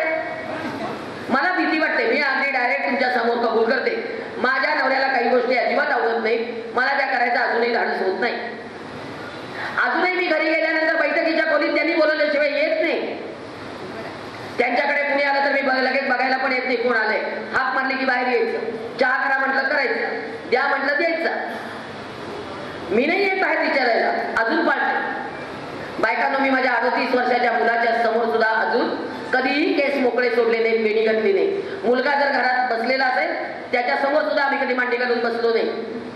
मला भीती वाटते. मी अगदी डायरेक्ट तुमच्या समोर कबूल करते, माझ्या नवऱ्याला काही गोष्टी अजिबात आवडत नाहीत. मला त्या करायचं अजूनही धाडस होत नाही. अजूनही मी घरी गेल्यानंतर बैठकीच्या खोलीत त्यांनी बोलवल्याशिवाय येत नाही. त्यांच्याकडे कुणी आलं तर मी लगेच बघायला पण येत नाही कोण आले. हाक मारली की बाहेर यायचं. चहा करा म्हटलं करायचं, द्या म्हटलं द्यायचं. मी नाही येत बाहेर विचारायला. अजून पाळते. बायकांनो, मी माझ्या 38 वर्षाच्या मुलाच्या समोर सुद्धा अजून कधीही केस मोकळे सोडले नाहीत, बेणी घातली नाही. मुलगा जर घरात बसलेला असेल त्याच्या समोर सुद्धा आम्ही कधी मांडी घालून बसलो नाही.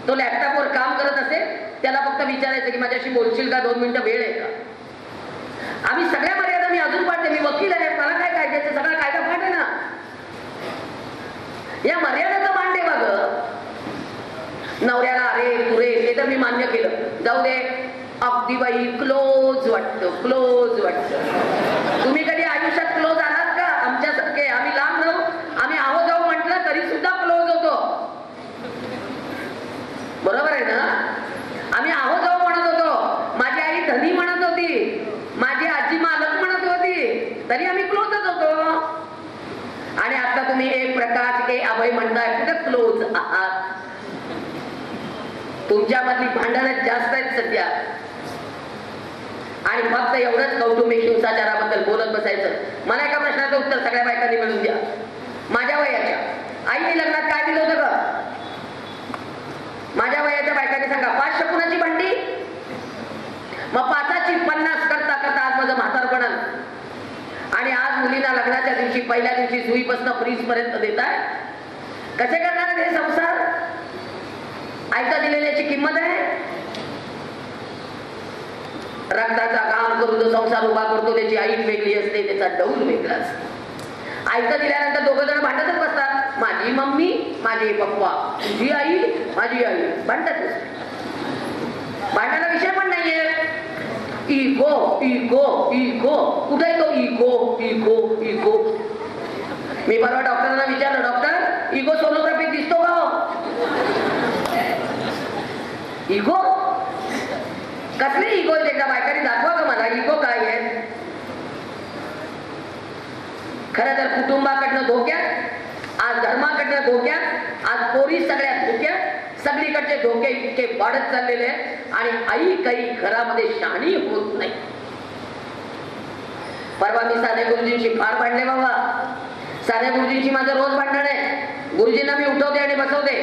तो लॅपटॉपवर काम करत असेल त्याला फक्त विचारायचं की माझ्याशी बोलशील का, 2 मिनिटं वेळ आहे का. आम्ही सगळ्या मर्यादा मी अजून पाळते. मी वकील आहे, मला काय कायद्याचं सगळा कायदा पाठ आहे ना. या मर्यादेचं मान ठेवा ग. नवऱ्याला अरे तुरे ते तर मी मान्य केलं, जाऊ दे. अगदी बाई क्लोज वाटतं, क्लोज वाटतं. तुम्ही कधी आयुष्यात क्लोज आलात का? आमच्यासारखे आम्ही लांब राहू, आम्ही आहो जाऊ म्हटलं तरी सुद्धा क्लोज होतो. बरोबर आहे ना? आम्ही आहो जाऊ म्हणत होतो. माझी आई धनी म्हणत होती, माझी आजी मालक म्हणत होती, तरी आम्ही क्लोजच होतो. आणि आता तुम्ही एक प्रकाश के अभय म्हणताय, कुठे क्लोज आहात? तुमच्यामधली भांडणं जास्त आहेत सध्या. आणि फक्त एवढंच कौटुंबिक हिंसाचाराबद्दल बोलत बसायचं. मला एका प्रश्नाचं उत्तर सगळ्या बायकांनी मिळून द्या. माझ्या वयाच्या आईने लग्नात काय दिलं होतं ग? माझ्या वयाच्या बायकांनी सांगा. 5 शकुनाची भांडी, मग 5ची 50 करता करता आज माझं म्हातारपण. आणि आज मुलींना लग्नाच्या दिवशी पहिल्या दिवशी सुईपासून फ्रीज पर्यंत देताय. कसे करणार हे संसार? आयता दिलेल्याची किंमत आहे? रक्ताचा काम करून जो संसार उभा करतो त्याची आई वेगळी असते, त्याचा डौल वेगळा असतो. आयतं दिल्यानंतर 2 जण भांडतच बसतात. माझी मम्मी, माझे पप्पा, तुझी आई, माझी आई, भांडतच. भांडायला विषय पण नाहीये. इगो इगो इगो, कुठे तो इगो इगो इगो. मी परवा डॉक्टरांना विचारलं, डॉक्टर इगो सोनोग्राफी दिसतो का? इगो कसले इगो? एकदा बायकांनी दाखवा का मला इगो काय आहे. खरं तर कुटुंबाकडनं धोक्यात, आज धर्माकडनं धोक्यात, आज पोरी सगळ्या धोक्यात, सगळीकडचे धोके इतके वाढत चाललेले आहेत. आणि आई काही घरामध्ये शहाणी होत नाही. परवा मी साने गुरुजींशी फार भांडले बाबा. साने गुरुजींशी माझं रोज भांडण आहे. गुरुजींना मी उठवते आणि बसवते.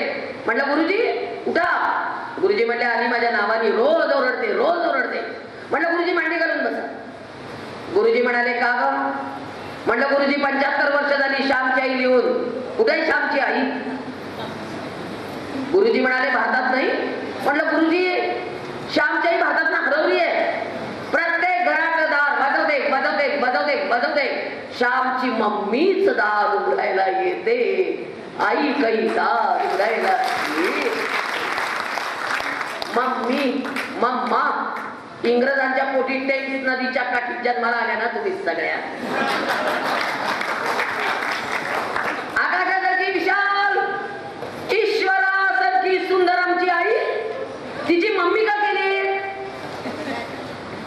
म्हटलं गुरुजी उठा. गुरुजी म्हटले आधी माझ्या नावाने रोज ओरडते, रोज ओरडते. म्हटलं गुरुजी मांडी घालून बसा. गुरुजी म्हणाले का ग? म्हटलं गुरुजी 75 वर्ष झाली श्यामची आई लिहून. कुठे श्यामची आई? गुरुजी म्हणाले भारतात नाही. म्हटलं गुरुजी श्यामची आई भारतात ना हरवली आहे. प्रत्येक घराचं दार बजवते बजवते बजवते बजवते. श्यामची मम्मीच दार उघडायला येते, आई काही दार उघडायला येते. Mummy mamma. इंग्रजांच्या पोटी टेम्स नदीच्या काठी जन्माला आल्या ना तुम्ही सगळ्या. आकाशासारखी विशाल, ईश्वरासारखी सुंदर आमची आई, तिची मम्मी का केली?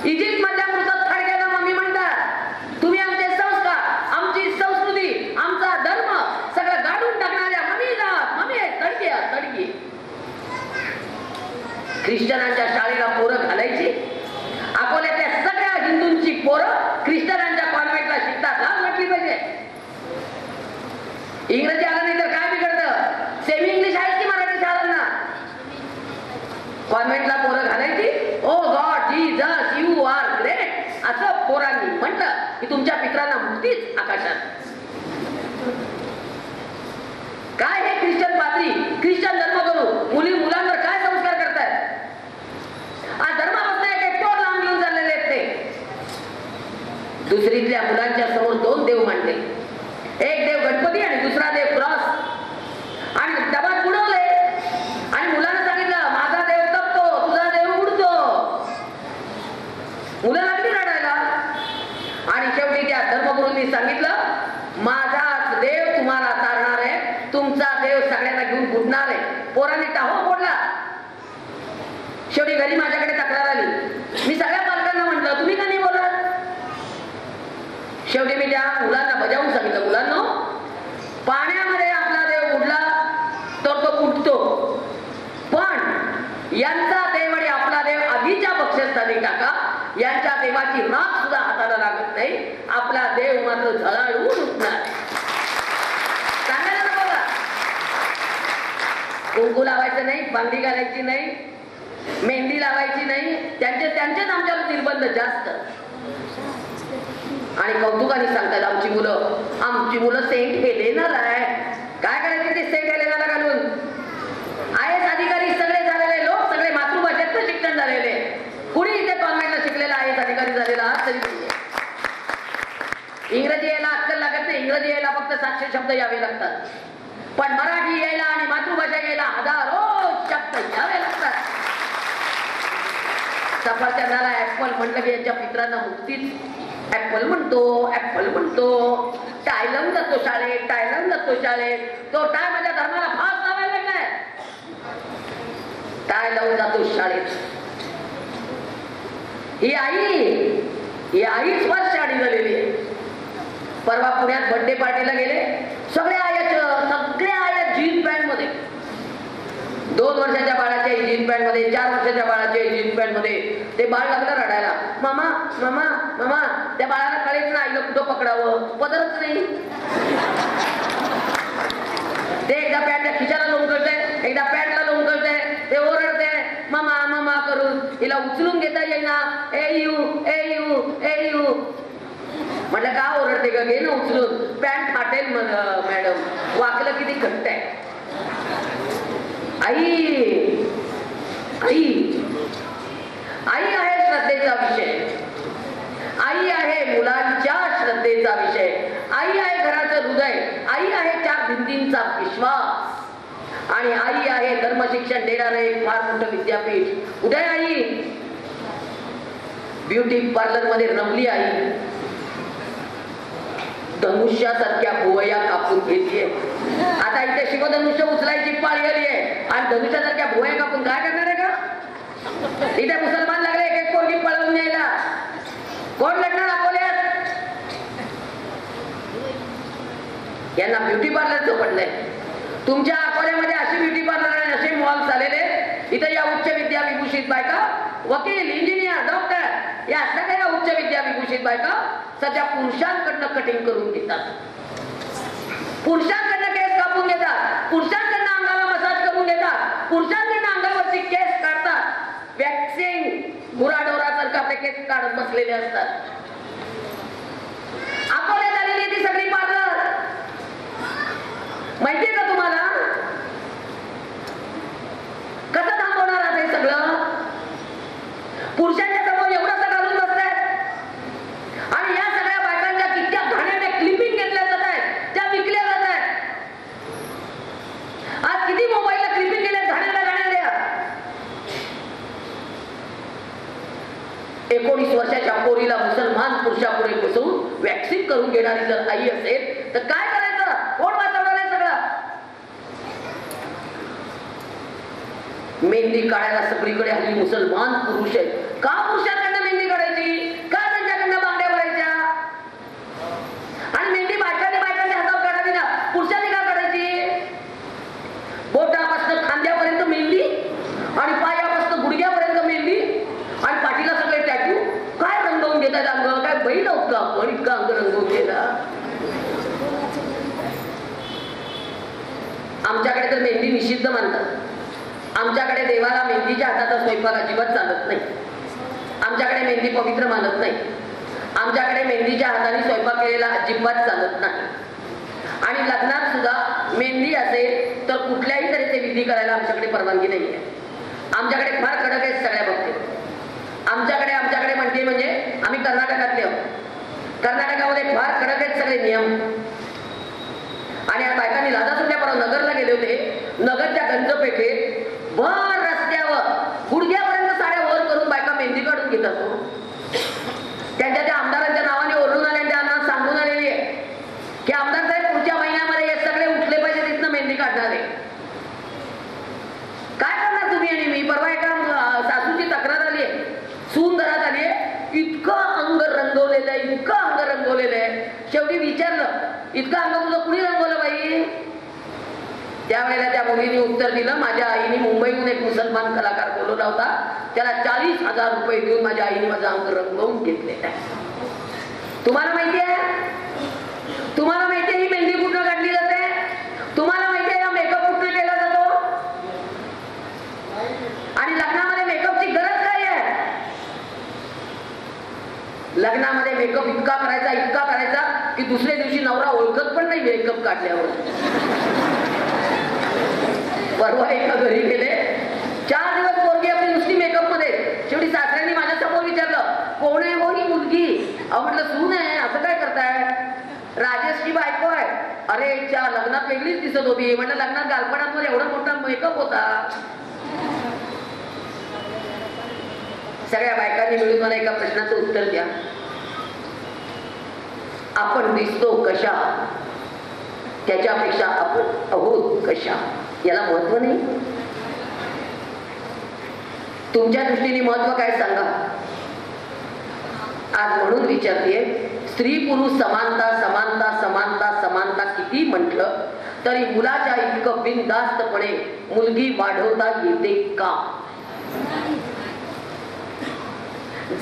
इजिप्त मधल्या मृतात खडग्याला मम्मी म्हणतात. तुम्ही आमचे संस्कार, आमची संस्कृती, आमचा धर्म ख्रिश्चनांच्या शाळेला पोरं घालायची. अकोल्यातल्या सगळ्या हिंदूंची पोरं ख्रिश्चनांच्या कॉन्व्हेंटला शिकतात. लाज वाटली पाहिजे. इंग्रजी आलं नाही तर काय बिघडतं? सेमी इंग्लिश आहे की मराठी शाळांना? कॉन्व्हेंटला पोरं घालायची. Oh God Jesus you are great असं पोरांनी म्हटलं की तुमच्या पित्रांना मुक्तीच आकाशात. काय हे ख्रिश्चन पाद्री ख्रिश्चन धर्म करून मुलांवर काय संस्कार करतात? आज धर्मापासून एक तोड लांब घेऊन चाललेले आहेत ते. दुसरीतल्या मुलांच्या समोर दोन देव मांडले. एक देव गणपती आणि दुसरा देव क्रॉस. आणि डबात बुडवले आणि मुलांना सांगितलं माझा देव तपतो तुझा देव उडतो. मुलं लागली रडायला. आणि शेवटी त्या धर्मगुरूंनी सांगितलं माझाच देव तुम्हाला तारणार आहे, तुमचा देव सगळ्यांना घेऊन बुडणार आहे. पोरांनी टाहो फोडला. शेवटी घरी माझ्याकडे तक्रार आली. मी सगळ्या पालकांना म्हटलं तुम्ही का नाही बोलत? शेवटी मी त्या मुलांना बजावून सांगितलं मुलांनो पाण्यामध्ये आपला देव बुडला तर तो उठतो, पण यांचा देव आणि आपला देव आधीच्या पक्षस्थानी टाका. यांच्या देवाची राख सुद्धा हाताला लागत नाही. आपला देव मात्र झळाळून उठणार. सांगायला नको का? कुंकू लावायचं नाही, बांगडी घालायची नाही, मेहंदी लावायची नाही. त्यांचेच आमच्यावर निर्बंध जास्त. आणि कौतुकाने सांगतात आमची मुलं सेंट हेलेनाला आहे. काय करायचे ते सेंट हेलेनाला घालून? IAS अधिकारी सगळे झालेले लोक, सगळे मातृभाषेत शिक्षण झालेले. कुणी इथे कॉन्व्हेंटला शिकलेला IAS अधिकारी झालेला तरी इंग्रजी यायला अक्कल लागत नाही. इंग्रजी यायला फक्त 700 शब्द यावे लागतात. पण मराठी यायला आणि मातृभाषा यायला हजारो शब्द यावे लागतात. सफरचंदाला ऍपल म्हटलं की यांच्या पित्रांना मुक्तीच. ऍपल म्हणतो टायलम जातो शाळेत. तो टाय माझ्या धर्माला फास लावायला लागलाय. टाय लावून जातो शाळेत. ही आईच फार शाळी झालेली आहे. परवा पुण्यात बर्थडे पार्टीला गेले. सगळ्या आया जीन्स पॅन्ट मध्ये. 2 वर्षाच्या बाळाच्या जीन्स पॅन्ट मध्ये, 4 वर्षाच्या बाळाच्या जीन्स पॅन्ट मध्ये. ते बाळ लागलं रडायला. मामा मामा मामा. त्या बाळाला कळेच ना आईला कुठं पकडावं, पदरच नाही. ते एकदा पॅन्टच्या खिशाला लावून कळतंय, एकदा पॅन्टला लावून कळतंय. ते ओरडते मामा मामा करून. हिला उचलून घेता येईना. ए यू म्हटलं का ओरडते का? घे ना उचलून. Pant फाटेल madam. वाकलं किती घट्ट आहे. आई आहे श्रद्धेचा विषय. आई आहे मुलांच्या श्रद्धेचा विषय. आई आहे घराचं हृदय. आई आहे 4 भिंतींचा विश्वास. आणि आई आहे धर्मशिक्षण देणारे फार मोठं विद्यापीठ. उदय आई ब्युटी पार्लर मध्ये रमली. आई धनुष्यासारख्या भुवया कापून घेतलीये. आता इथे शिवधनुष्य उचलायची पाळी आली आहे आणि धनुष्यासारख्या भुवया कापून काय करणार आहे का? इथे मुसलमान लागले एक पोरगी पळवून यायला. कोण लढणार अकोल्यात? यांना ब्युटी पार्लरचं पडलंय. तुमच्या अकोल्यामध्ये अशी ब्युटी पार्लर आणि असे मॉल झालेले. इथे या उच्च विद्या विभूषित बायका, वकील, इंजिनियर, डॉक्टर या सगळ्या उच्च विद्या विभूषित बायका सध्या पुरुषांकडनं कटिंग करून घेतात. पुरुषांकडनं केस कापून घेतात. पुरुषांकडनं अंगाला मसाज करून घेतात. पुरुषांकडनं अंगावरची केस काढतात. वॅक्सिंग गुराढोरासारखं आपले केस काढत बसलेले असतात. अकोल्यात आलेली ती सगळी पार्लर माहितीये का तुम्हाला? कसं थांबवणार आहे हे सगळं? पुरुषांच्या समोर एवढं घालून बसतायत. आणि या सगळ्या बायकांच्या कित्या घाण्याने क्लिपिंग घेतल्या जात आहेत, त्या विकल्या जात आहेत. आज किती मोबाईलला क्लिपिंग केल्या घाण्याला. 19 वर्षाच्या पोरीला मुसलमान पुरुषापुढे बसवून वॅक्सिन करून घेणारी जर आई असेल तर काय करायचं? कोण वाचवणार आहे सगळं? मेहंदी काढायला सगळीकडे हल्ली मुसलमान पुरुष आहेत. का पुरुषांकडनं मेहंदी काढायची? का त्यांच्याकडनं बांगड्या भरायच्या? आणि मेहंदी बायकांच्या हातावर काढावी ना, पुरुषांनी का काढायची? बोटापासून खांद्यापर्यंत मेहंदी आणि पायापासून गुडघ्या तर मेहंदी निषिद्ध मानतात. आमच्याकडे देवाला मेहंदीच्या हाताचा स्वयंपाक अजिबात चालत नाही. आमच्याकडे मेहंदी पवित्र मानत नाही. आमच्याकडे मेहंदीच्या हाताने स्वयंपाक केलेला अजिबात चालत नाही. आणि लग्नात सुद्धा मेहंदी असेल तर कुठल्याही तऱ्हेचे विधी करायला आमच्याकडे परवानगी नाही आहे. आमच्याकडे फार कडक आहेत सगळ्या बाबतीत. आमच्याकडे म्हणते म्हणजे आम्ही कर्नाटकातले आहोत. कर्नाटकामध्ये फार कडक आहेत सगळे नियम. आणि या बायकांनी लाजा सुटल्या. परवा नगरला गेले होते. नगरच्या गंजपेठेत भर रस्त्यावर गुडघ्यापर्यंत साड्या वर करून बायका मेहंदी काढून घेत असतो. त्यांच्या त्या आमदारांच्या नावाने ओरडून आले आणि त्यांना सांगून आलेली आहे की आमदार साहेब पुढच्या महिन्यामध्ये हे सगळे उठले पाहिजे, तिथनं मेहंदी काढणार आहे. काय करणार तुम्ही आणि मी? परवा एका सासूची तक्रार आली आहे. सून घरात आली आहे. इतकं अंग रंगवलेलं आहे, इतकं अंग रंगवलेलं आहे. शेवटी विचारलं, इतकं अंग तुझं कुणी रंगवलं बाई? त्यावेळेला त्या मुलीने उत्तर दिलं, माझ्या आईने मुंबईहून एक मुसलमान कलाकार बोलवला होता, त्याला 40,000 रुपये देऊन माझ्या आईने माझं अंग रंगवून घेतलेलं आहे. तुम्हाला माहिती आहे? तुम्हाला माहिती आहे ही मेहंदी कुठं काढली जाते? तुम्हाला माहिती आहे हा मेकअप कुठं केला जातो? आणि लग्नामध्ये मेकअपची गरज काय आहे? लग्नामध्ये मेकअप इतका करायचा की दुसऱ्या दिवशी नवरा ओळखत पण नाही मेकअप काढल्यावर. परवा एका घरी गेले, 4 दिवस पोरगी आपली नुसती मेकअप मध्ये. शेवटी सासऱ्यांनी माझ्या समोर विचारलं, कोण आहे हो ही मुलगी? म्हटलं सून आहे. असं काय करताय? राजेशची बायको आहे. अरे लग्नात वेगळीच दिसत होती. म्हटलं लग्नात गालपणामध्ये एवढा मोठा मेकअप होता. सगळ्या बायकांनी मिळून मला एका प्रश्नाचं उत्तर द्या. आपण दिसतो कशा, त्याच्यापेक्षा आपण आहोत कशा याला महत्व नाही? तुमच्या दृष्टीने महत्व काय सांगा? आज म्हणून विचारते, स्त्री पुरुष समानता समानता समानता समानता किती म्हटलं तरी मुलाच्या इतकं बिनधास्तपणे मुलगी वाढवता येते का?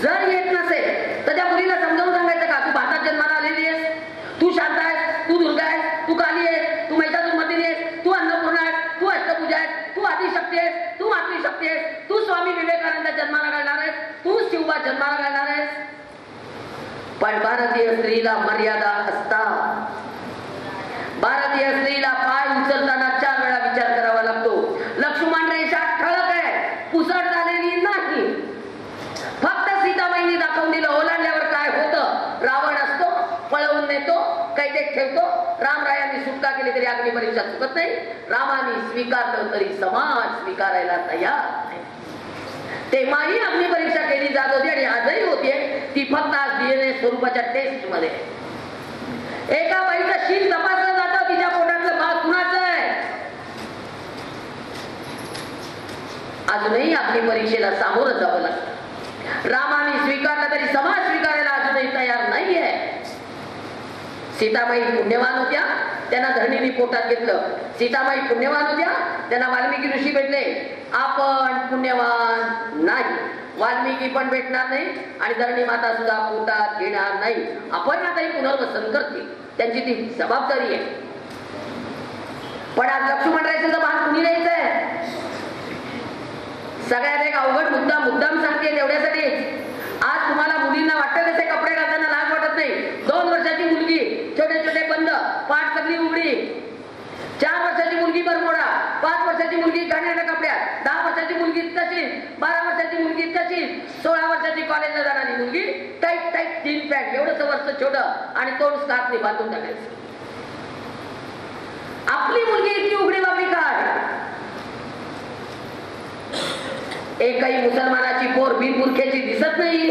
जर येत नसेल तर त्या मुलीला समजावून सांगायचं का, तू भारतात जन्माला आलेली आहेस, तू शांत आहेस, तू दुर्गा आहेस, तू काली आहेस, तू महिषासुरमर्दिनी आहेस, तू अन्नपूर्णा आहेस, तू अष्टभुजा आहेस, तू आदिशक्ती आहेस, तू मातृशक्ती आहेस, तू स्वामी विवेकानंद जन्माला घालणार आहेस, तू शिवबा जन्माला घालणार आहेस. पण भारतीय स्त्रीला मर्यादा असतात. भारतीय स्त्रीला पाय उचलताना 4 वेळा विचार करावा लागतो. लक्ष्मण रेषा ठळक आहे, पुसट झालेली नाही. फक्त सीताबाईंनी दाखवून दिलं ओलांडल्यावर काय होतं. रावण असतो, पळवून नेतो, कैदेत ठेवतो. रामरायांनी सुटका केली तरी अग्नी परीक्षा चुकत नाही. रामाने स्वीकारलं तरी समाज स्वीकारायला तयार नाही. तेव्हाही अग्नी परीक्षा केली जात होती आणि आजही होतीये. ती फक्त आज DNA स्वरूपाच्या टेस्ट मध्ये. एका बाईचं शीत तपासलं जातं, तिच्या पोटातलं भाग कुणाचं आहे? अजूनही अग्नी परीक्षेला सामोरं जावं लागतं. रामाने स्वीकारलं तरी समाज स्वीकारायला अजूनही तयार नाहीये. सीताबाई पुण्यवान होत्या, त्यांना धरणीने पोटात घेतलं. सीताबाई पुण्यवान होत्या, त्यांना वाल्मिकी ऋषी भेटले. आपण पुण्यवान नाही. वाल्मिकी पण भेटणार नाही आणि धरणी माता सुद्धा पोटात घेणार नाही. आपण आता पुनर्वसन करतील, त्यांची ती जबाबदारी आहे. पण आज लक्ष्मण राहायचं भान कुणी द्यायचंय? सगळ्यात एक अवघड मुद्दाम सांगते तेवढ्यासाठी. आज तुम्हाला मुलींना वाटतं तसे कपडे घालताना लाज वाटत नाही. 2 वर्षाची मुलगी, छोटे छोटे बंद, पाठ सगळी उघडी. 4 वर्षाची मुलगी बरमोडा, 5 वर्षाची मुलगी घाणेरड्या कपड्यात, 10 वर्षाची मुलगी तशी, 12 वर्षाची मुलगी तशी, 16 वर्षाची कॉलेजला जाणारी मुलगी टाईट जीन पॅन्ट, एवढंच वर्ष छोटं आणि तोंड स्कार्फने बांधून टाकायचं. आपली मुलगी इतकी उघडी बाबी काय? एकही मुसलमानाची पोर बिनबुरख्याची दिसत नाही.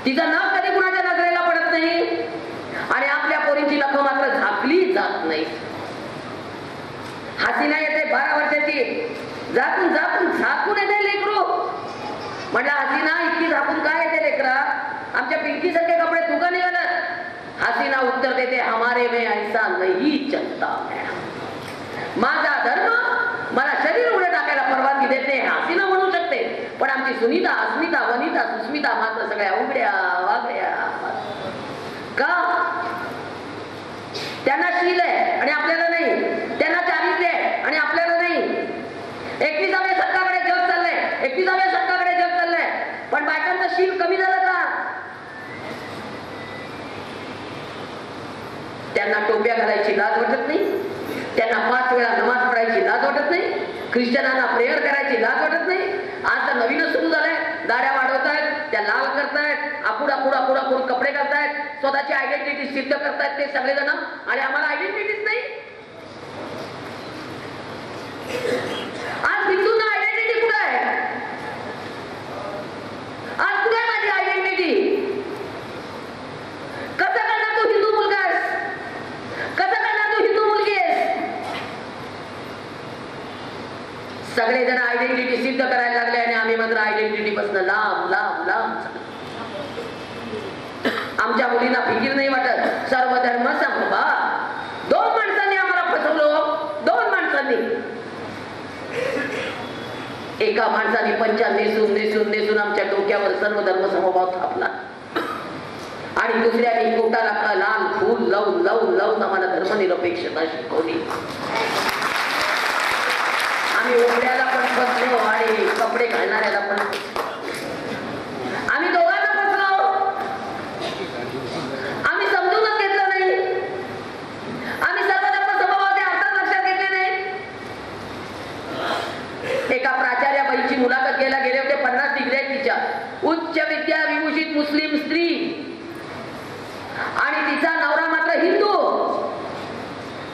तिचं नाव कधी कुणाच्या नजरेला पडत नाही आणि आपल्या पोरींची नख मात्र झाकली जात नाही. हसीना येते 12 वर्षाची, झाकून येते लेकरू. म्हटलं हसीना इतकी झाकून काय येते लेकरा? आमच्या पिंकी सारखे कपडे तू का निघालत? हसीना उत्तर देते, हमारे में ऐसा नहीं चलता. माझा धर्म मला शरीर उडे टाकायला परवानगी देत नाही. हसीना म्हणू शकते, पण आमची सुनीता, अस्मिता, वनिता, सुस्मिता मात्र सगळ्या उघड्या वागड्या. का? त्यांना शील आहे आणि आपल्याला नाही. त्यांना चारित्र्य लाज वाटत नाही? त्यांना 5 वेळा नमाज पडायची लाज वाटत नाही? ख्रिश्चनांना प्रेयर करायची लाज वाटत नाही? आज तर नवीनच सुरू झालंय. दाढ्या वाढवतायत, त्या लाल करतायत, आपुड कपडे करतायत, स्वतःची आयडेंटिटी सिद्ध करतायत ते सगळेजण, आणि आम्हाला आयडेंटिटीच नाही. आज हिंदूंना आयडेंटिटी कुठे आहे? आज कुठे आहे माझी आयडेंटिटी? कसं करणार तू हिंदू मुलगा आहेस? कसं करणार तू हिंदू मुलगी आहेस? सगळेजण आयडेंटिटी सिद्ध करायला लागले आणि आम्ही मात्र आयडेंटिटी पासून लांब लांब लांब. आमच्या मुलींना फिकीर नाही वाटत. सर्व धर्म समभाव. 2 माणसांनी आम्हाला फसवलं. 2 माणसांनी. एका माणसाने पंचा नेसून आमच्या डोक्यावर सर्व धर्म समभाव थापला, आणि दुसऱ्याने कोटाला लाल फूल लावून आम्हाला धर्मनिरपेक्षता शिकवली. आम्ही ओढ्याला पण फसलो आणि कपडे घालणाऱ्याला पण. आम्ही दोघांना फसलो. आम्ही समजूनच घेतलं नाही. आम्ही सर्व धर्म समभावाचे अर्थ लक्षात घेतले नाही. एका प्राचार्याबाईची मुलाखत घ्यायला गेले होते. 50 डिग्री आहेत तिच्या. उच्च विद्या विभूषित मुस्लिम स्त्री, आणि तिचा नवरा मात्र हिंदू.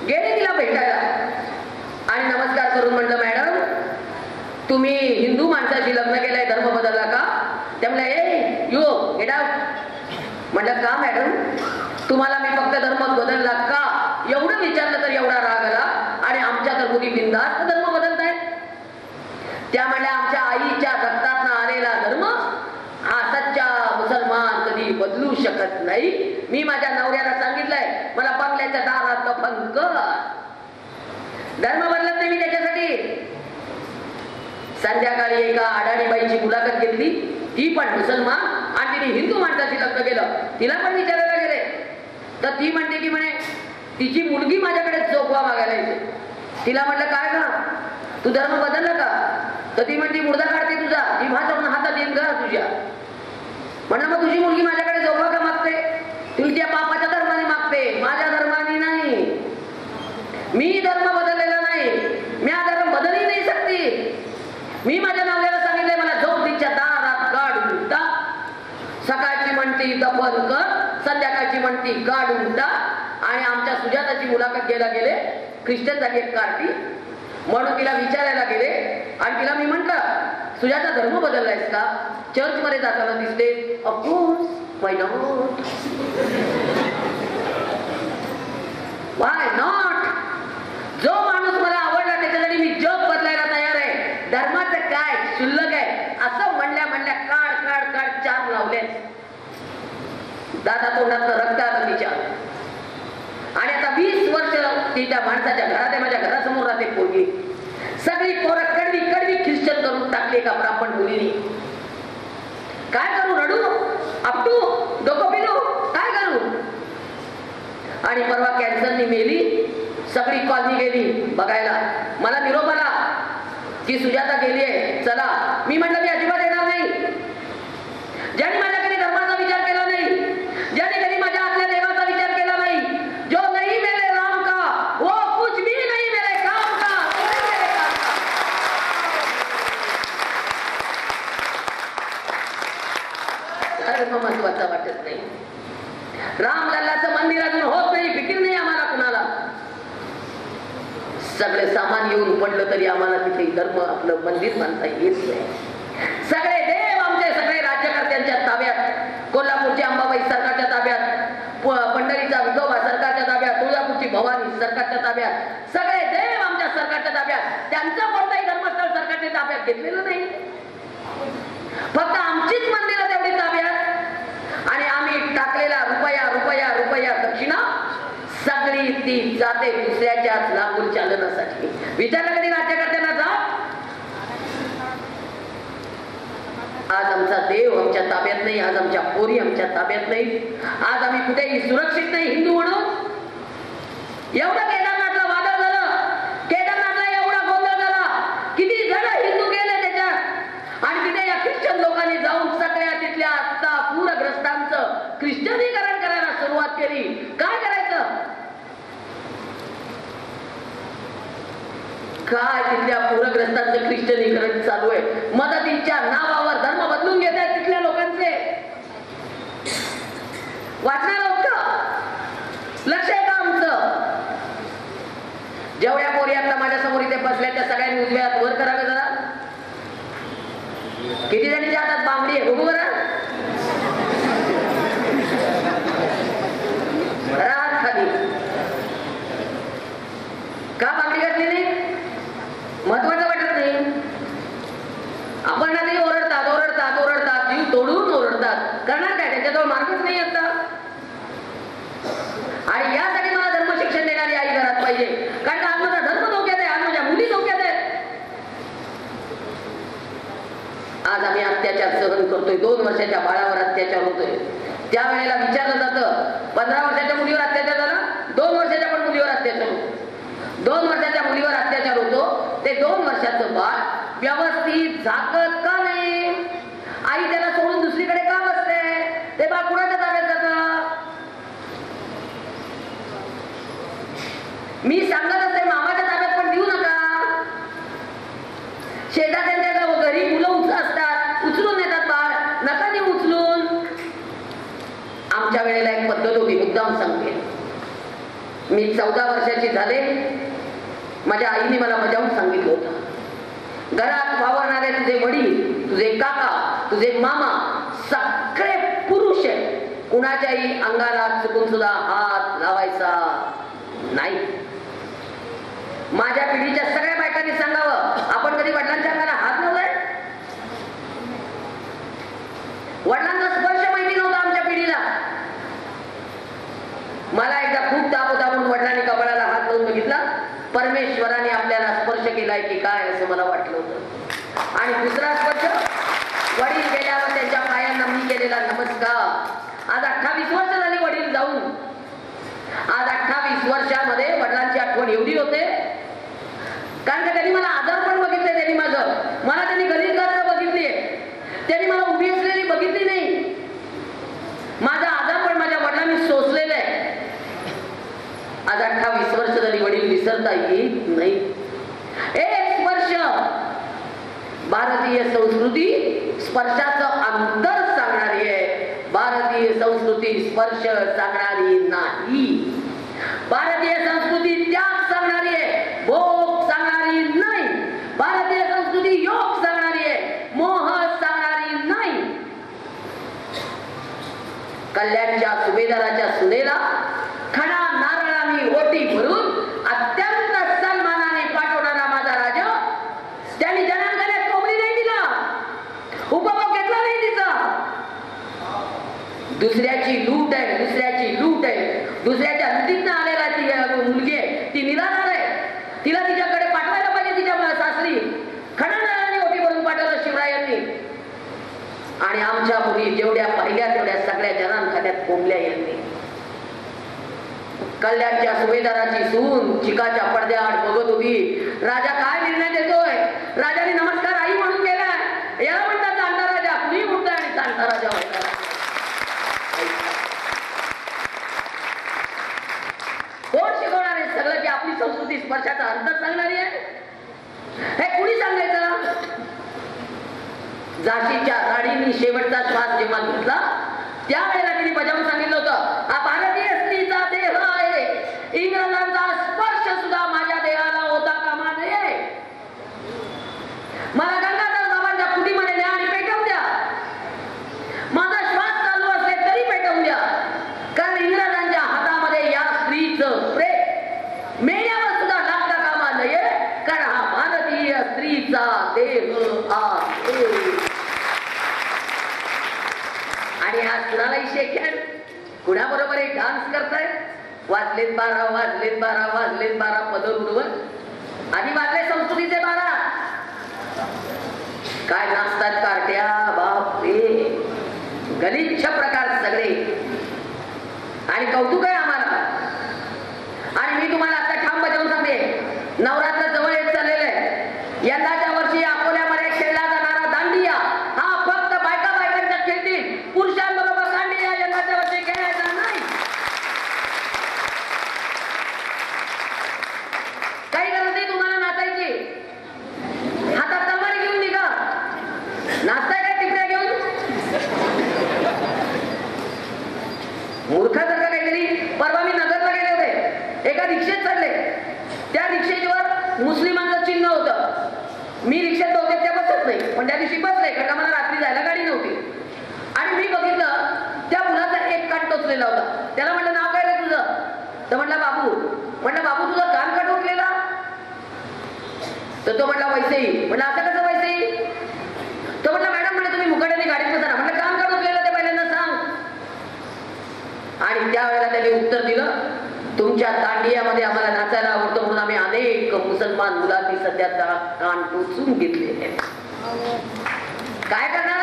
गेले तिला भेटायला आणि नमस्कार करून म्हटलं, मॅडम तुम्ही हिंदू माणसाशी लग्न केलंय, धर्म बदलला का? त्या म्हणल्या, ए यू गेट आउट. म्हटलं का मॅडम? तुम्हाला मी फक्त धर्म बदलला का एवढं विचारलं तर एवढा राग आला, आणि आमच्या तर मुली बिनधास्त धर्म बदलतायत. त्या म्हणल्या, आमच्या आईच्या रक्तातनं आलेला धर्म हा सच्चा मुसलमान कधी बदलू शकत नाही. मी माझ्या नवऱ्याला सांगितलंय, मला बंगल्याच्या दारात दफन कर. धर्म बदलत नाही मी त्याच्यासाठी. संध्याकाळी एका आडाणीबाईची मुलाखत घेतली. ती पण मुसलमान, आणि तिने हिंदू माणसाशी लग्न केलं. तिला पण विचारायला गेले तर ती म्हणते की म्हणे तिची मुलगी माझ्याकडे चोखवा मागायला येते. तिला म्हटलं काय का तू धर्म बदलला का? तर ती म्हणते मुर्दा काढते तुझा, ती भाजवून हातात येईन का तुझ्या? म्हणलं मग तुझी मुलगी माझ्याकडे चोखवा का मागते? तुझ्या बापाच्या धर्माने मागते, माझ्या धर्माने नाही. मी धर्म बदललेला नाही. मी हा धर्म बदलही नाही शकते. मी माझ्या नवऱ्याला सांगितलंय, मला झोप तिच्या दारात काढून टाक. सकाळची म्हणती दफन कर, संध्याकाळची म्हणती काढून टाक. आणि आमच्या सुजाताची मुलाखत घ्यायला गेले. ख्रिश्चन झाली एक कार्टी, म्हणून तिला विचारायला गेले, आणि तिला मी म्हटलं, सुजाता धर्म बदललायस का? चर्च मध्ये जाताना दिसते. Of course, why not, why not. जो माणूस मला आवडला त्याच्यासाठी मी जग बदलायला तयार आहे. धर्माचं काय शुल्लक आहे? असं म्हणल्या काढ 4 लावले. दादा तोंडातलं रक्त आलं तिच्या. आणि आता 20 वर्ष ती त्या माणसाच्या घरात आहे. माझ्या घरासमोर राहते पोरगी. सगळी पोरं कडवी ख्रिश्चन करून टाकली एका ब्राह्मण मुलीने. काय करू? रडू? आपटू? डोकं पिलो? काय करू? आणि परवा कॅन्सरनी मेली. सगळी कॉलनी गेली बघायला. मला निरोप आला की सुजाता गेली आहे, चला. मी म्हटलं मी अजिबात येणार नाही. ज्याने माझ्या कधी धर्माचा विचार केला नाही, ज्याने कधी माझ्या आतल्या देवाचा विचार केला नाही, जो नहीं मेरे राम का वो कुछ भी नहीं मेरे काम का. धर्म महत्वाचा वाटत नाही. रामलल्लाचं मंदिर अजून होत नाही, फिकीर नाही आम्हाला कुणाला. सगळे सामान येऊन पडलं तरी आम्हाला तिथे धर्म आपलं मंदिर बांधता येत नाही. सगळे देव आमचे सगळे राज्यकर्त्यांच्या ताब्यात. कोल्हापूरची अंबाबाई सरकारच्या ताब्यात, पंढरीचा विठोबा सरकारच्या ताब्यात, तुळजापूरची भवानी सरकारच्या ताब्यात. सगळे देव आमच्या सरकारच्या ताब्यात. त्यांचं कोणताही धर्मस्थळ सरकारच्या ताब्यात घेतलेलं नाही. फक्त आमचीच मंदिरं तेवढी ताब्यात. आणि आम्ही टाकलेला रुपया दक्षिणा सगळी ती जाते दुसऱ्याच्याच लागून चालण्यासाठी. विचारलं कधी राज्यकर्त्यांना जा? आज आमचा देव आमच्या ताब्यात नाही. आज आमच्या पोरी आमच्या ताब्यात नाही. आज आम्ही कुठेही सुरक्षित नाही हिंदू म्हणून. एवढं केदारनाथला वादळ झालं, केदारनाथला एवढा गोंधळ झाला, किती जण हिंदू गेले त्याच्यात. आणि तिथे या ख्रिश्चन लोकांनी जाऊन सगळ्या तिथल्या आता पूरग्रस्तांचं ख्रिश्चनीकरण करायला सुरुवात केली. काय करायचं? काय तिथल्या पूरग्रस्तांचं ख्रिश्चनीकरण चालू आहे. मदतीच्या नावावर धर्म बदलून घेत आहेत तिथल्या लोकांचे. वाचणार आहोत का? लक्ष आहे का आमचं? जेवढ्या पोरी आता माझ्या समोर इथे बसल्या त्या सगळ्यांनी उजव्या हात वर करावे जरा. किती जणीच्या हातात बांगडी आहे बघू बरं. रात खाली का बांगडी घातली नाही? महत्वाचं वाटत नाही. आपण ना ते ओरडतात ओरडतात ओरडतात जीव तोडून ओरडतात. करणार काय? त्याच्याजवळ मार्गच नाही आता. आणि यासाठी मला धर्म शिक्षण देणारी आई घरात पाहिजे. कारण आज माझा धर्म धोक्यात आहे, आज माझ्या मुली धोक्यात आहेत. आज आम्ही अत्याचार सहन करतोय. 2 वर्षाच्या बाळावर अत्याचार होतोय. त्यावेळेला विचारलं जातं 15 वर्षाच्या मुलीवर अत्याचार झाला, 2 वर्षाच्या पण मुलीवर अत्याचार होतो. 2 वर्षाच्या मुलीवर अत्याचार होतो. ते 2 वर्षाचं बाळ व्यवस्थित झाकत का नाही? आई त्याला सोडून दुसरीकडे का बसते? ते बाळ कुणाच्या ताब्यात जातं? मी सांगत असते मामाच्या ताब्यात पण देऊ नका. शेजाऱ्यांच्या घरी मुलं असतात, उचलून येतात बाळ, नका देऊ उचलून. आमच्या वेळेला एक पद्धत होती, मुद्दाम सांगते. मी 14 वर्षाची झाले, माझ्या आईने मला बजावून सांगितलं होतं, घरात वावरणारे तुझे वडील, तुझे काका, तुझे मामा सगळे पुरुष आहेत. कुणाच्याही अंगाला चुकून सुद्धा हात लावायचा नाही. माझ्या पिढीच्या सगळ्या बायकांनी सांगावं, आपण कधी वडिलांच्या अंगाला हात लावलाय? वडिलांचा स्पर्श माहिती नव्हता आमच्या पिढीला. मला एकदा खूप ताप होता म्हणून वडिलांनी कपाळाला हात लावून बघितला. परमेश्वराने आपल्याला स्पर्श केलाय की काय असं मला वाटलं होतं. आणि दुसरा स्पर्श वडील गेल्यावर त्यांच्या पायांना मी केलेला नमस्कार. आज 28 वर्ष झाली वडील जाऊन. आज 28 वर्षामध्ये वडिलांची आठवण एवढी होते, कारण का त्यांनी मला आजार पण बघितले. त्यांनी मला त्यांनी गरीब करता बघितली, त्यांनी मला उभी असलेली बघितली नाही. माझा आजार पण माझ्या वडिलांनी सोसलेला आहे. आज 28 वर्ष झाली वडील विसरता येत नाही. एक स्पर्श. भारतीय संस्कृती स्पर्शाचं अंतर सांगणारी आहे. भारतीय संस्कृती स्पर्श सांगणारी नाही. भारतीय संस्कृती त्याग सांगणारी आहे, भोग सांगणारी नाही. भारतीय संस्कृती योग सांगणारी आहे, मोह सांगणारी नाही. कल्याणच्या सुभेदाराच्या सुनेला खडा नारळाने ओटी भरून अत्यंत सन्मानाने पाठवणारा माझा राजा, त्यांनी जनांकडे कोंबडी नाही दिला, उपभोग घेतला नाही तिचा. दुसऱ्याची लूट आहे, दुसऱ्याची लूट आहे. दुसऱ्याच्या लुटीतनं आलेला ती मुलगी आहे, ती निराधार आहे. तिला तिच्याकडे पाठवायला पाहिजे. तिच्या सासरी खडा नारळाने ओटी भरून पाठवलं शिवरायांनी. आणि आमच्या मुली जेवढ्या पाहिल्या तेवढ्या सगळ्या जनांखान्यात कोंबल्या यांनी. कल्याणच्या सुभेदाराची सून चिकाच्या पडद्याआड बघत होती. राजा काय निर्णय देतोय? राजाने नमस्कार आई म्हणून केलाय. याला म्हणतात जाणता राजा. कुणी म्हणताय आणि जाणता राजा व्हायचा. कोण शिकवणार आहे सगळं की आपली संस्कृती स्पर्शाचा अंतर सांगणारी आहे? हे कुणी सांगायचं? झाशीच्या राणींनी शेवटचा श्वास जेव्हा घेतला त्यावेळेला तिने बजावून सांगितलं होतं, हा भारतीय स्त्रीचा देह आहे. इंग्रजांचा स्पर्श सुद्धा माझ्या देहाला होता कामा नये. मला गंगाधर बाबांच्या कुटीमध्ये न्या आणि पेटवून द्या. माझा श्वास चालू असले तरी पेटवून द्या. कारण इंग्रजांच्या हातामध्ये या स्त्रीचं प्रेम मेल्यावर सुद्धा लागता कामा नये. कारण हा भारतीय स्त्रीचा देह आहे. आणि आज कुणालाही शेक्यान कुणाबरोबर एक डान्स करताय. वाजलेत 12 वाजलेत 12 वाजलेत 12 पदर उडवत. आधी वाजले संस्कृतीचे 12. काय नाचतात कार्ट्या, बाप रे, गलिच्छ प्रकार सगळे. आणि कौतुक आहे आम्हाला. आणि मी तुम्हाला आता ठाम बजावून सांगते, नवरात्र जवळ येत चाललेलं आहे. यंदाच्या वर्षी अकोल्यामध्ये खेळला जाणारा दांडिया हा फक्त बायकांच्या खेळतील. पुरुषांबरोबर दांडिया यंदाच्या वर्षी खेळायचा नाही. काही गरज नाही तुम्हाला नाचायची. मुस्लिमांचं चिन्ह होतं. मी रिक्षात बहुतेक त्या बसत नाही, पण त्या दिवशी बसले कारण मला रात्री जायला गाडी नव्हती. आणि मी बघितलं त्या मुलाचा एक कान टोचलेला होता. त्याला म्हटलं नाव काय रे तुझं? तर म्हटलं बाबू. म्हटलं बाबू तुझं कान का टोचलेला? तर तो म्हटला वैसेही. म्हटलं असं कसं वैसेही? तो म्हटलं मॅडम म्हणे तुम्ही मुकाट्याने गाडीत बसा. म्हटलं कान का टोचलेलं ते पहिल्यांदा सांग. आणि त्यावेळेला त्याने उत्तर दिलं, तुमच्या दांडियामध्ये आम्हाला नाचायला आवडतं म्हणून आम्ही अनेक मुसलमान मुलांनी सध्या कान टोचून घेतले. काय करणार?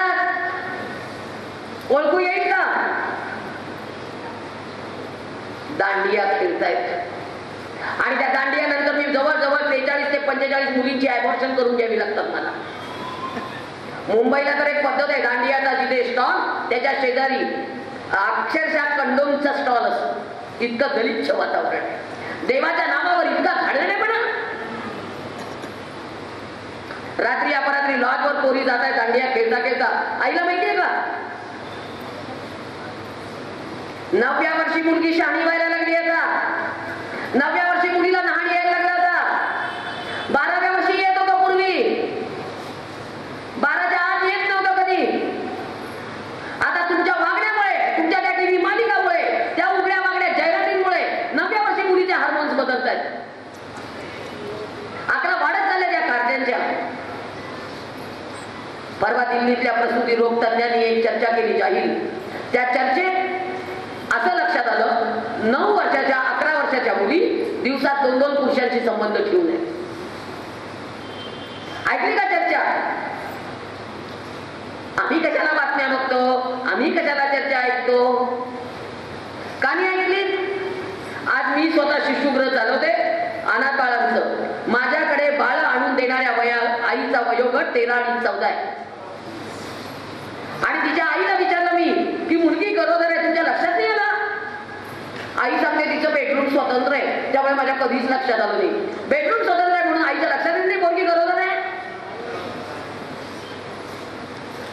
ओळखू येईल का? दांडिया खेळतायत आणि त्या दांडियानंतर मी जवळजवळ 43 ते 45 मुलींची ॲबॉर्शन करून घ्यावी लागतात मला. मुंबईला तर एक पद्धत आहे दांडियाचा, जिथे स्टॉल त्याच्या शेजारी अक्षरशः कंडोमचा स्टॉल असतो. इतकं गलिच्छ वातावरण आहे. देवाच्या नावावर इतका घाणेरडेपणा. रात्री अपरात्री लॉजवर पोरी जात आहे दांडिया खेळता खेळता. आईला माहितीये का 9व्या वर्षी मुलगी शहाणी व्हायला लागली आता. 9व्या वर्षी मुलीला लहान यायला लागला आता. 12व्या वर्षी येत होतं पूर्वी. 12च्या आत येत नव्हतं कधी. आता तुमच्या वागण्यामुळे, तुमच्या त्या टीव्ही मालिकामुळे, त्या उघड्या वागड्या जाहिरातींमुळे 9व्या वर्षी मुलीचे हार्मोन्स बदलत आहेत. आकडा वाढत चालल्या त्या कारखान्यांच्या. परवा दिल्लीतल्या प्रसूती रोग तज्ञांनी एक चर्चा केली जाहीर. त्या चर्चेत असं लक्षात आलं 9 वर्षाच्या 11 वर्षाच्या मुली दिवसात 2-2 पुरुषांशी संबंध ठेवू नये. ऐकली का चर्चा? आम्ही कशाला बातम्या बघतो? आम्ही कशाला चर्चा ऐकतो? का नाही ऐकली? आज मी स्वतः शिशुगृह चालवते अनाथ बाळांचं. माझ्याकडे बाळ आणून देणाऱ्या आईचा वयोगट 13 आणि 14 आहे. आणि तिच्या आईला विचारलं मी की मुलगी गरोदर आहे, तुमच्या लक्षात नाही आला? आई सांगते तिचं बेडरूम स्वतंत्र आहे. त्यामुळे माझ्या कधीच लक्षात आलं नाही. बेडरूम स्वतंत्र आहे म्हणून आईच्या लक्षात येत नाही मुलगी गरोदर आहे?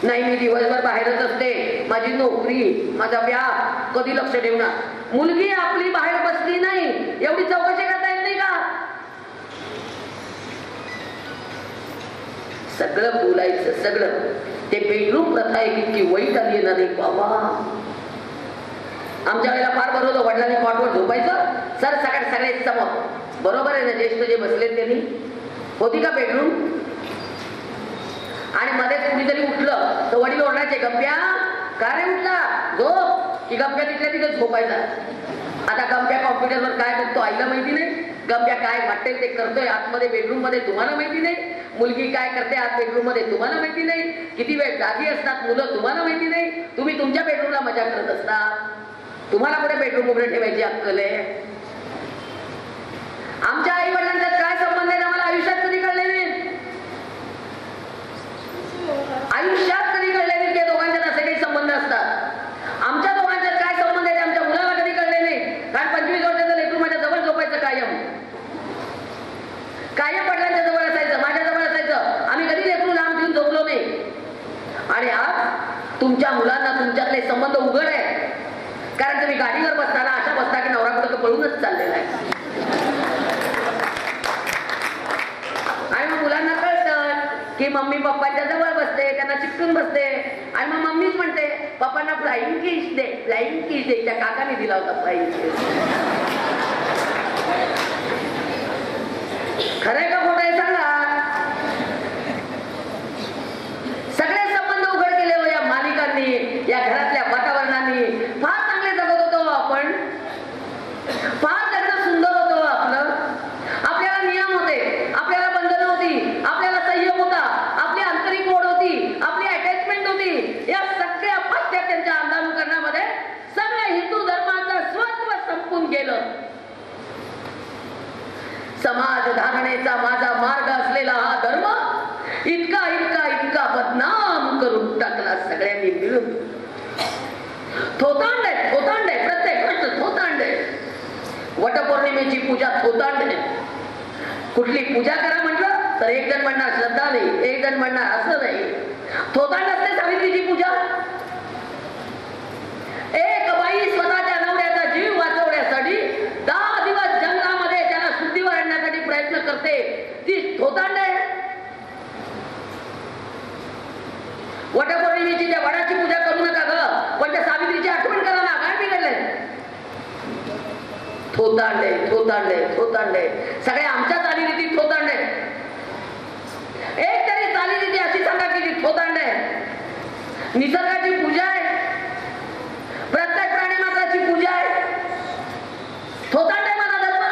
नाही, मी दिवसभर बाहेरच असते, माझी नोकरी, माझा व्याप, कधी लक्ष ठेवणार? मुलगी आपली बाहेर बसली नाही एवढी चौकशी करता येत नाही का? सगळं बोलायचं सगळं. ते बेडरूम प्रथा आहे इतकी वाईट आली ना नाही बाबा. आमच्या वेळेला फार बरं होतं, वडिलांनी कॉटवर झोपायचं सर सकाळ सगळे समोर. बरोबर आहे ना, ज्येष्ठ जे बसले त्यांनी. होती का बेडरूम? आणि मध्येच कुणीतरी उठलं तर वडील ओरडायचे, गप्प्या का रे उठला? झोप. की गप्प्या तिथल्या तिथे झोपायचा. आता गप्प्या कॉम्प्युटरवर काय बघतो आईला माहिती नाही. गप्प्या काय वाटेल ते करतोय आतमध्ये बेडरूम मध्ये तुम्हाला माहिती नाही. मुलगी काय करते आत बेडरूम मध्ये तुम्हाला माहिती नाही. किती वेळ जागी असतात मुलं तुम्हाला माहिती नाही. तुम्ही तुमच्या बेडरूमला मजा करत असता. तुम्हाला कुठे बेडरूम उघडे ठेवायची अक्कल आहे? आमच्या आई वडिलांचा काय संबंध आहे आम्हाला आयुष्यात कधी कळले नाही. आयुष्यात कधी कळले नाही. त्या दोघांच्यात असे काही संबंध असतात. आमच्या दोघांच्यात काय संबंध आहे आमच्या मुलाला कधी कळले नाही. कारण 25 वर्षाचं लेकरू माझ्या जवळ झोपायचं कायम. कायम वडिलांच्या जवळ असायचं, माझ्या जवळ असायचं. आम्ही कधी लेकरू लांब ठेवून झोपलो नाही. आणि आज तुमच्या मुलांना तुमच्यातले संबंध उघड आहे. कारण तुम्ही गाडीवर बसताना अशा बसता की नवरा कुठं पळूनच चाललेला आहे. आणि मग मुलांना कळतं की मम्मी पप्पांच्या जवळ बसते, त्यांना चिपकून बसते. आणि मग मम्मीच म्हणते पप्पांना फ्लाइंग किस दे, फ्लाइंग किस दे. त्या काकाने दिला होता फ्लाइंग किस. खरंय का खोटं आहे सांगा? सगळे संबंध उघड केले हो या मालिकांनी, या घरातल्या वातावरणाने. फार चांगले जगत होतो आपण. फार जगणं सुंदर होतं आपलं. आपल्याला नियम होते, आपल्याला बंधनं होती, आपल्याला संयम होता, आपली आंतरिक ओढ होती, आपली अटॅचमेंट होती. या सगळ्या पाश्चात्यांच्या अंधानुकरणामध्ये सगळ्या हिंदू धर्माचं स्वत्व संपून गेलं. समाज धारणेचा माझा मार्ग असलेला हा धर्म इतका इतका इतका बदनाम करून टाकला सगळ्यांनी मिळून. थोतांड आहे, थोतांड आहे. प्रत्येक गोष्ट थोतांड आहे. वटपौर्णिमेची पूजा थोतांड आहे. कुठली पूजा करा म्हटलं तर एक जण म्हणणार श्रद्धा नाही, एक जण म्हणणार असं नाही. थोतांड असते सावित्रीची पूजा. एक बाई स्वतःच्या नवऱ्याचा जीव वाचवण्यासाठी 10 दिवस जंगलामध्ये त्याला शुद्धीवर आणण्यासाठी प्रयत्न करते. ती थोतांड आहे. वटपौर्णिमेची त्या वडाची पूजा करू नका ग, पण त्या सावित्रीची आठवण करा ना. काय बिघडलंय? थोतांडे थोतांडे थोतांडे सगळ्या आमच्या चालीरीती थोतांडे. एक तरी चालीरीती अशी सांगा की ती थोतांडे. निसर्गाची पूजा आहे, प्रत्येक प्राणी मात्राची पूजा आहे. थोतांडे माझा धर्म.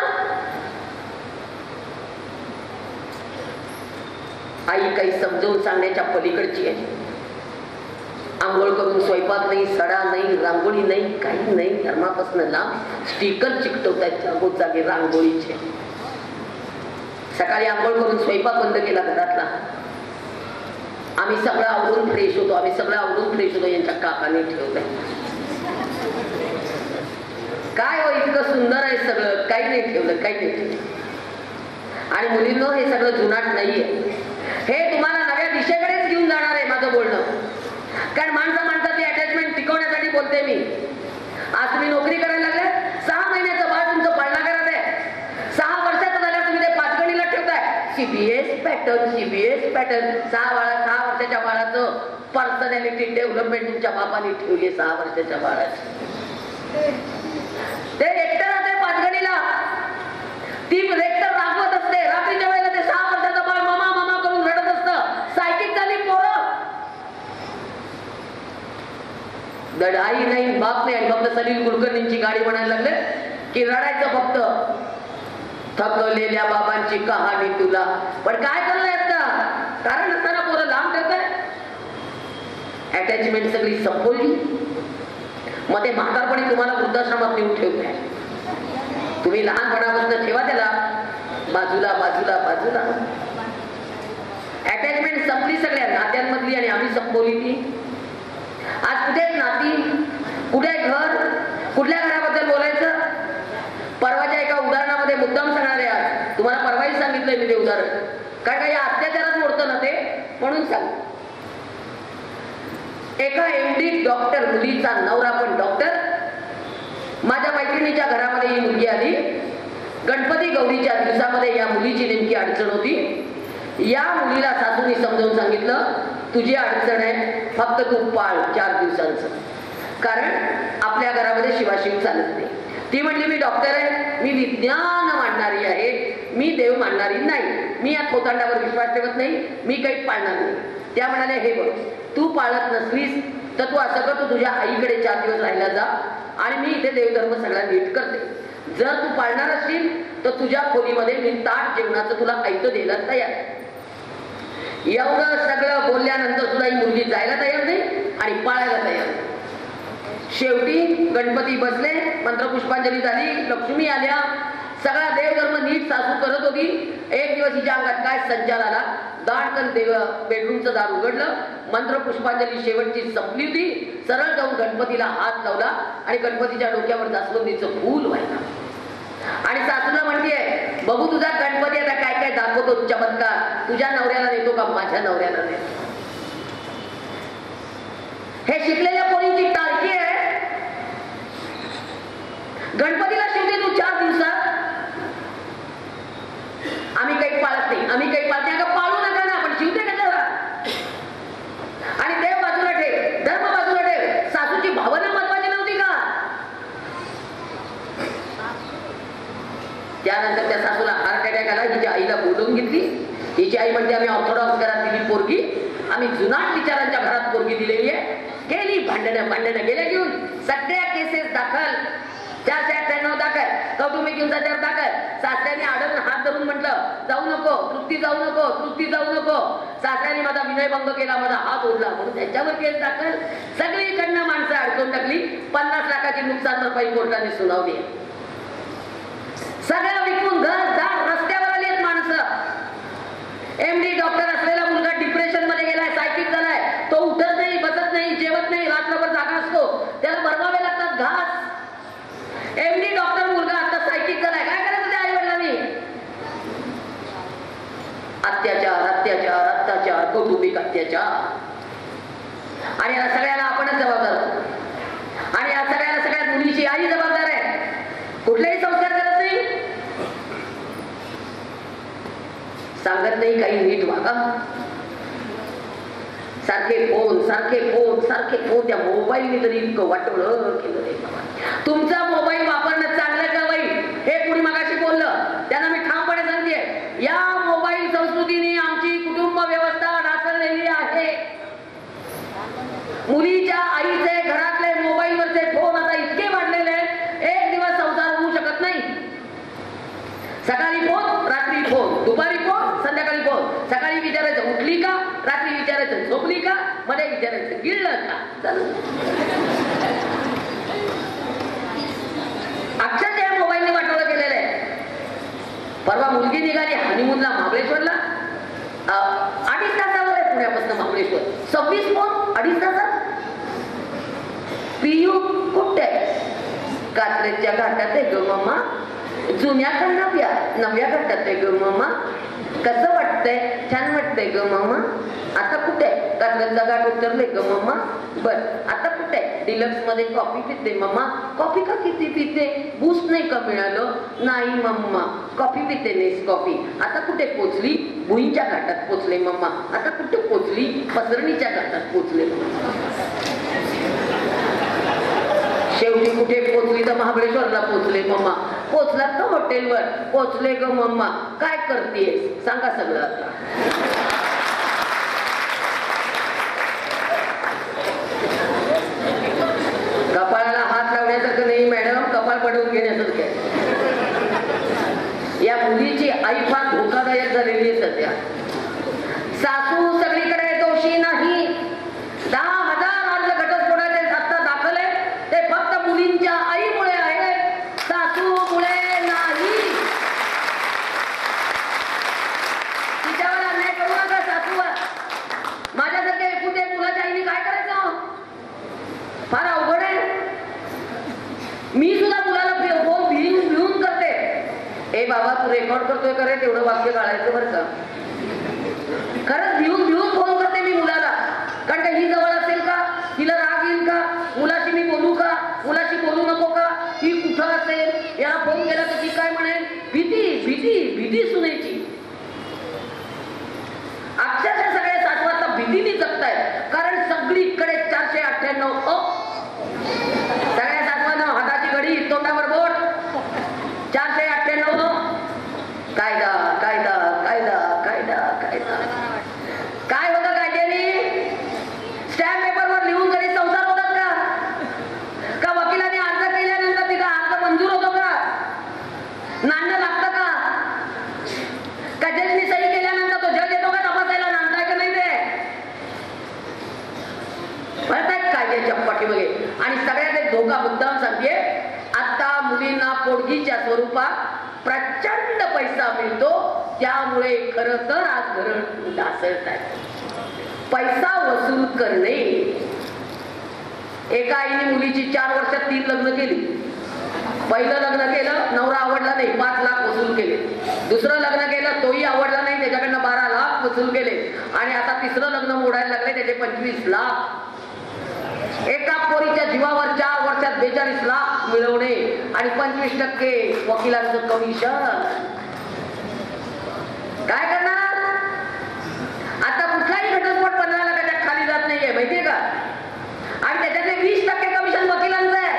आई काही समजावून सांगण्याच्या पलीकडची आहे. आंघोळ करून स्वयंपाक नाही, सडा नाही, रांगोळी नाही, काही नाही. धर्मापासून लांब स्टिकर चिकटवतायत जागोजागी रांगोळीचे. सकाळी आंघोळ करून स्वयंपाक बंद केला घरातला. आम्ही सगळं आवडून फ्रेश होतो, आम्ही सगळं आवडून फ्रेश होतो. यांच्या काकाने ठेवलंय. काय हो इतकं सुंदर आहे सगळं, काही नाही ठेवलं, काही नाही ठेवलं. आणि मुलींनो हे सगळं जुनाट नाहीये, हे तुम्हाला नव्या दिशेकडेच घेऊन जाणार आहे माझं बोलणं. कारण माणसाची अटॅचमेंट टिकवण्यासाठी बोलते मी. आज तुम्ही नोकरी करायला लागले, 6 महिन्याचं बाळ तुमचं पाळणा करत आहे. 6 वर्षाचं झाल्यावर तुम्ही ते 5 गणीला ठेवताय. CBS pattern, CBS pattern. 6 वर्षाच्या बाळाचं पर्सनॅलिटी डेव्हलपमेंट तुमच्या बापाने ठेवली. 6 वर्षाच्या बाळाची ते रेक्टर असते 5 गणीला. ती रेक्टर रागवत असते. रात्रीच्या वेळेला ते 6 वर्षाचं बाळ मामा मामा करून रडत असतं. सायकिक झाली पोरं. आई नाही, बाप नाही. आणि फक्त सलील कुलकर्णींची गाडी म्हणायला लागले की रडायचं फक्त. थकलेल्या बाबांची कहाणी तुला. पण काय करणार आता? कारण असताना पोरं लांब करताय. अटॅचमेंट सगळी संपवली. मग ते म्हातारपणी तुम्हाला वृद्धाश्रमात नेऊन ठेवताय. तुम्ही लहानपणापासून ठेवा त्याला बाजूला बाजूला बाजूला. अटॅचमेंट संपली सगळ्या नात्यांमधली आणि आम्ही संपवली ती. आज कुठे नाती, कुठे घर, कुठल्या घराबद्दल बोलायचं? परवाच्या एका उदाहरणामध्ये मुद्दाम सांगणार आहे. आज तुम्हाला परवाही सांगितलंय मी ते उदाहरण, कारण का या अत्याचारात मोडतं ना ते, म्हणून सांग. एका MD डॉक्टर मुलीचा नवरा पण डॉक्टर. माझ्या मैत्रिणीच्या घरामध्ये ही मुलगी आली. गणपती गौरीच्या दिवसामध्ये या मुलीची नेमकी अडचण होती. या मुलीला सासूनी समजावून सांगितलं, तुझी अडचण आहे, फक्त तू पाळ 4 दिवसांचं. कारण आपल्या घरामध्ये शिवाशिव चालत नाही. ती म्हणली मी डॉक्टर आहे, मी विज्ञान मांडणारी आहे, मी देव मांडणारी नाही, मी या खोतांडावर विश्वास ठेवत नाही, मी काही पाळणार नाही. त्या म्हणाल्या हे बघ, तू पाळत नसलीस तर तू असं कर, तू तुझ्या आईकडे 4 दिवस राहायला जा आणि मी इथे देवधर्म सगळा नीट करते. जर तू पाळणार असशील तर तुझ्या खोलीमध्ये मी ताट जेवणाचं तुला ऐकतं द्यायला तयार. एवढं सगळं बोलल्यानंतर सुद्धा ही मुलगी जायला तयार नाही आणि पाळायला तयार नाही. शेवटी गणपती बसले, मंत्रपुष्पांजली झाली, लक्ष्मी आल्या, सगळा देवधर्म नीट सासू करत होती. एक दिवस हिच्या अंगात काय संचार आला. दाटकन बेडरूमचं दार उघडलं. मंत्रपुष्पांजली शेवटची संपली होती. सरळ जाऊन गणपतीला हात लावला आणि गणपतीच्या डोक्यावर जास्वंदीचं फूल व्हायला. आणि सासूला म्हणतेय, बघू तुझा गणपती आता काय काय दाखवतो चमत्कार. तुझ्या नवऱ्याला नेतो का माझ्या नवऱ्याला नेतो? हे शिकलेल्या पोरींची टाळकी आहे. गणपतीला शिवते तू 4 दिवसात. आम्ही काही पाळत नाही, आम्ही काही पाळत नाही. अगं पाळू नका ना, पण शिवते कशाला? आणि देव बाजूला ठेव, धर्म बाजूला ठेव. सासूची भावना महत्वाची नव्हती का? त्यानंतर त्या सासूला हार्ट अटॅक आला. हिच्या आईला बोलवून घेतली. हिची आई म्हणते आम्ही ऑर्थोडॉक्स घरात दिली पोरगी, आम्ही जुनाट विचारांच्या घरात पोरगी दिलेली आहे. गेली भांडणं गेल्या घेऊन. सगळ्या केसेस दाखल, 498 दाखल, कौटुंबिक हिंसाचार दाखल. सासऱ्याने आडून हात धरून म्हटलं जाऊ नको तृप्ती, जाऊ नको तृप्ती, जाऊ नको. सासऱ्याने माझा विनयभंग केला, माझा हात ओढला म्हणून त्याच्यावर केस दाखल. सगळीकडनं माणसं अडकून टाकली. 50 लाखाची नुकसान भरपाई कोर्टाने सुनावली. सगळ्या विकून घर दार रस्त्यावर आली आहेत माणसं. MD डॉक्टर असलेला मुलगा डिप्रेशन मध्ये गेलाय, सायकिक झालाय. तो उठत नाही, बसत नाही, जेवत नाही, रात्रभर जागा असतो. त्याला भरवावे लागतात घास. MD डॉक्टर मुलगा आता सायकिक झालाय. काय करायचं त्या आई वडिलांनी? अत्याचार अत्याचार अत्याचार, कौटुंबिक अत्याचार. आणि या सगळ्याला आपणच जबाबदार. आणि या सगळ्या मुलीची आई जबाबदार आहे. कुठलेही संस्कार करत नाही. सांगत नाही काही नीट वागा. सारखे फोन त्या मोबाईलने तरी इतकं वाटवलं केलं रे बाबा. तुमचा मोबाईल वापरणं चांगलं का वाईट हे कुणी मगाशी बोललं त्यांना मी ठामपणे सांगते, या मोबाईल संस्कृतीने आमची कुटुंब व्यवस्था ढासळलेली आहे. मुलीच्या आईचे घरातले मोबाईलवरचे फोन आता इतके वाढलेले आहेत, एक दिवस संसार होऊ शकत नाही. सकाळी फोन, रात्री फोन, दुपारी फोन, संध्याकाळी फोन. सकाळी विचारायचं उठली का, रात्री विचारायचं झोपली का, मध्ये विचारायचं गिळलं का. अक्षरशः मोबाईलने वाटवलं गेलेलं आहे. परवा मुलगी निघाली हनीमूनला महाबळेश्वरला, 2.5 तासावर आहे पुण्यापासून महाबळेश्वर. 26 फोन 2.5 तासात. पियू कुठे? कात्रेच्या घाटात आहे ग मम्मा. जुन्या का नव्या घाटात आहे ग मम्मा. कसं वाटतंय? छान वाटतंय ग मम्मा. आता कुठे? कात्रेचा घाट उतरले ग मम्मा. बर आता कुठे? डिलक्स मध्ये कॉफी पिते मम्मा. कॉफी का किती पिते? बूस्ट नाही का मिळालं? नाही मम्मा, कॉफी पिते, नेस कॉफी. आता कुठे पोचली? भुईंच्या घाटात पोचले मम्मा. आता कुठे पोचली? पसरणीच्या घाटात पोचले. शेवटी कुठे पोचली? तर महाबळेश्वरला पोचले मम्मा. पोचलात का हॉटेलवर? पोचले ग मम्मा. काय करतेस सांगा सगळं आता. कपाळाला हात लावण्यासारखं नाही मॅडम, कपाळ पडवून घेण्यासारखं आहे. या मुलीची आई फार धोकादायक झालेली आहे सध्या. सासू सगळीकडे दोषी नाही. 10,000 अर्ज घटस्फोटाचे आता दाखल आहे, ते फक्त मुलींच्या आईमुळे आहे, सासूमुळे नाही. तिच्यावर अन्याय करू नका सासूवर. माझ्यासारख्या एकूण एक मुलाच्या आईने काय करायचं? फार अवघड आहे. मी सुद्धा मुलाला फोन भिवून करते. ए बाबा तू रेकॉर्ड करतोय का रे? तेवढं वाक्य काढायचं बरं का. खरंच भिवून फोन करते मी मुलाला. कारण का ही जवळ असेल का, तिला राग येईल का, मुलाशी मी बोलू का, मुलाशी बोलू नको का, ती कुठं असेल, याला फोन केला तर ती काय म्हणेल. भीती सुनेची. अक्षरशः सगळे सासू आता भीतीने जगतायत. कारण सगळीकडे 498 सगळ्या सासवांना हाताची घडी, तोंडावर बोट. 498 कायदा कायदा कायदा कायदा कायदा. काय होतं कायद्याने? स्टॅम्प पेपरवर लिहून कधी संसार होतात का? वकिलाने अर्ज केल्यानंतर तिला अर्ज मंजूर होतो का? नाणं लागतं का? जजनी सही केल्यानंतर तो जज येतो का तपासायला नांदाय का नाही ते? कायद्याच्या पाठीमागे. आणि सगळ्यात एक धोका मुद्दाम सांगते, आता मुलींना पोटगीच्या स्वरूपात प्रचंड पैसा मिळतो. त्यामुळे खरं तर आज घर ढासळत आहे. पैसा वसूल करणे. एका आईने मुलीची 4 वर्षात 3 लग्न केली. पहिलं लग्न केलं, नवरा आवडला नाही, 5 लाख वसूल केले. दुसरं लग्न केलं, तोही आवडला नाही, त्याच्याकडनं 12 लाख वसूल केले. आणि आता तिसरं लग्न मोडायला लागले, त्याचे 25 लाख. एका पोरीच्या जीवावर 4 वर्षात 42 लाख मिळवणे आणि 25% वकिलांचं कमिशन. काय करणार? आता कुठलाही घटस्फोट 15 लाखाच्या खाली जात नाहीये माहितीये का? आणि त्याच्यातले 20% कमिशन वकिलांचं आहे.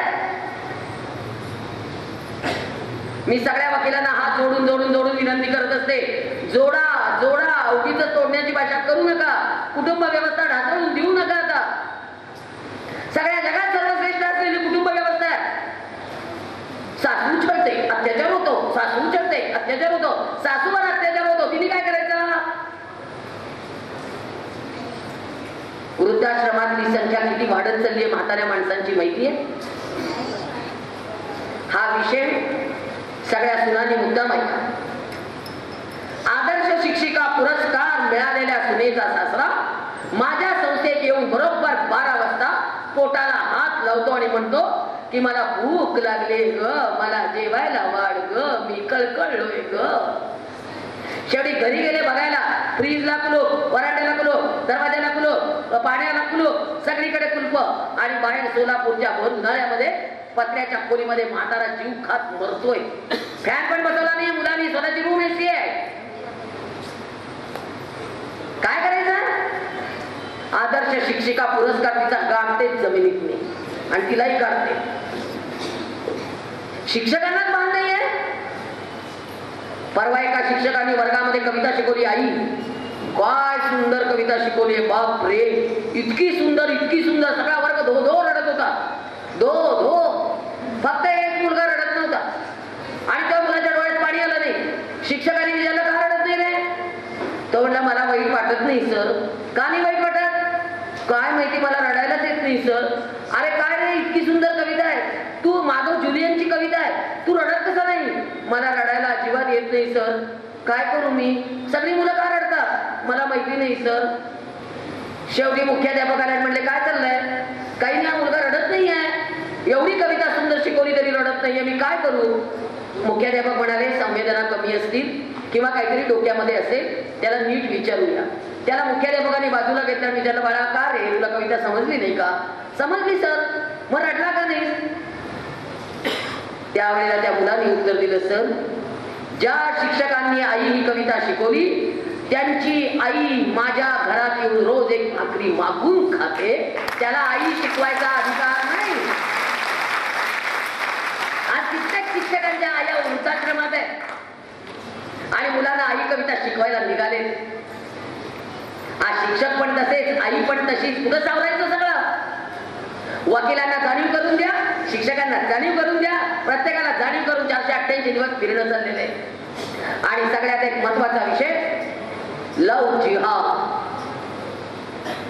मी सगळ्या वकिलांना हात जोडून विनंती करत असते, जोडा उगीच तोडण्याची भाषा करू नका. कुटुंब व्यवस्था ढासळून देऊ नका. आता सगळ्या जगात सर्वश्रेष्ठ असलेली कुटुंब व्यवस्था आहे. सासू छळते, अत्याचार होतो. सासू छळते, अत्याचार होतो. सासूवर अत्याचार होतो. तिने काय करायचं? वृद्धाश्रमातली संख्या किती वाढत चालली आहे म्हाताऱ्या माणसांची माहिती आहे? हा विषय सगळ्या सुनांनी मुद्दाम ऐका. आदर्श शिक्षिका पुरस्कार मिळालेल्या सुनेचा सासरा माझ्या संस्थेत येऊन बरोबर 12 वाजता पोटाला हात लावतो आणि म्हणतो की मला भूक लागले ग, मला जेवायला वाढ ग, मी कळकळलोय ग. शेवटी घरी गेले बघायला, फ्रीजला कुलूप, वरांड्याला कुलूप, दरवाजाला कुलूप, पाण्याला कुलूप, सगळीकडे कुलप. आणि बाहेर सोलापूरच्या भर उन्हाळ्यामध्ये पत्र्याच्या खोलीमध्ये म्हातारा जीव खात मरतोय. फॅन पण बसवला नाही मुलांनी, स्वतःची रूम एसी आहे. आदर्श शिक्षिका पुरस्कार तिचा गाठतेच जमिनीतने आणि तिलाही काढते. शिक्षकांनाच भान नाहीये. परवा एका शिक्षकांनी वर्गामध्ये कविता शिकवली. आई काय सुंदर कविता शिकवली, बाप रे, इतकी सुंदर इतकी सुंदर. सगळा वर्ग धो धो रडत होता, धो धो. फक्त एक मुलगा रडत नव्हता आणि त्या मुलाच्या डोळ्यात पाणी आलं नाही. शिक्षकांनी विचारलं का रडत नाही रे? तो म्हटला मला वाईट वाटत नाही सर. का नाही वाईट वाटत? काय माहिती मला रडायलाच येत नाही सर. अरे काय रे, इतकी सुंदर कविता आहे, तू माधव जुलियनची कविता आहे, तू रडत कसा नाही? मला रडायला अजिबात येत नाही सर. काय करू मी? सगळी मुलं का रडतात? मला माहिती नाही सर. शेवटी मुख्याध्यापकाने म्हणले काय चाललंय? काही नाही, मुलगा रडत नाही आहे, एवढी कविता सुंदर शिकवली तरी रडत नाहीये, मी काय करू? मुख्याध्यापक म्हणाले संवेदना कमी असतील किंवा काहीतरी डोक्यामध्ये असेल, त्याला नीट विचारूया. त्याला मुख्याध्यापकाने बाजूला घेतलं आणि विचारलं बाळा का रे, तुला कविता समजली नाही का? समजली सर. मग रडला का नाही? त्यावेळेला त्या मुलाने उत्तर दिलं सर, ज्या शिक्षकांनी आई ही कविता शिकवली त्यांची आई माझ्या घरात येऊन रोज एक भाकरी मागून खाते, त्याला आई शिकवायचा अधिकार नाही. आज कित्येक शिक्षकांच्या आया वृद्धाश्रमात आहेत आणि मुलांना आई कविता शिकवायला निघाले. आज शिक्षक पण तसेच, आई पण तशीच. कुठं सावरायचं सगळं? वकिलांना जाणीव करून द्या, शिक्षकांना जाणीव करून द्या, प्रत्येकाला जाणीव करून 488 दिवस फिरणं चाललेलं आहे. आणि सगळ्यात एक महत्वाचा विषय, लव जिहाद.